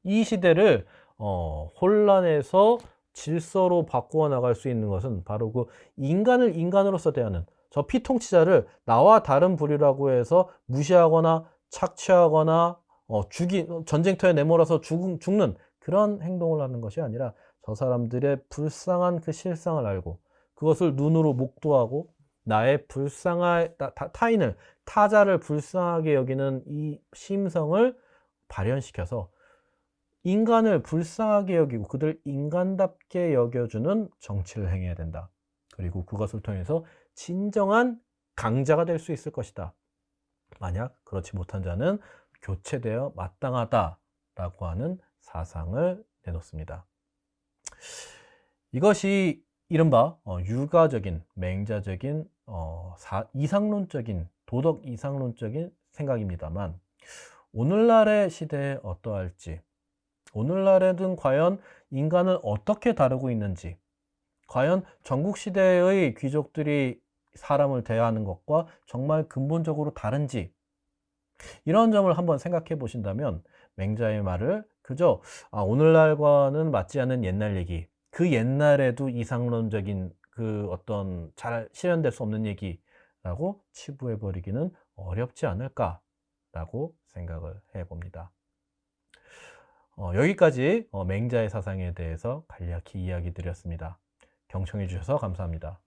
Speaker 1: 이 시대를 혼란에서 질서로 바꾸어 나갈 수 있는 것은 바로 그 인간을 인간으로서 대하는, 저 피통치자를 나와 다른 부류라고 해서 무시하거나 착취하거나 전쟁터에 내몰아서 죽는 그런 행동을 하는 것이 아니라 저 사람들의 불쌍한 그 실상을 알고 그것을 눈으로 목도하고 나의 타인을, 타자를 불쌍하게 여기는 이 심성을 발현시켜서 인간을 불쌍하게 여기고 그들 인간답게 여겨주는 정치를 행해야 된다. 그리고 그것을 통해서 진정한 강자가 될 수 있을 것이다. 만약 그렇지 못한 자는 교체되어 마땅하다라고 하는 사상을 내놓습니다. 이것이 이른바 유가적인, 맹자적인 이상론적인, 도덕 이상론적인 생각입니다만 오늘날의 시대에 어떠할지, 오늘날에는 과연 인간을 어떻게 다루고 있는지, 과연 전국시대의 귀족들이 사람을 대하는 것과 정말 근본적으로 다른지, 이런 점을 한번 생각해 보신다면 맹자의 말을 그저 오늘날과는 맞지 않는 옛날 얘기, 그 옛날에도 이상론적인 그 어떤 잘 실현될 수 없는 얘기라고 치부해 버리기는 어렵지 않을까라고 생각을 해봅니다. 여기까지 맹자의 사상에 대해서 간략히 이야기 드렸습니다. 경청해 주셔서 감사합니다.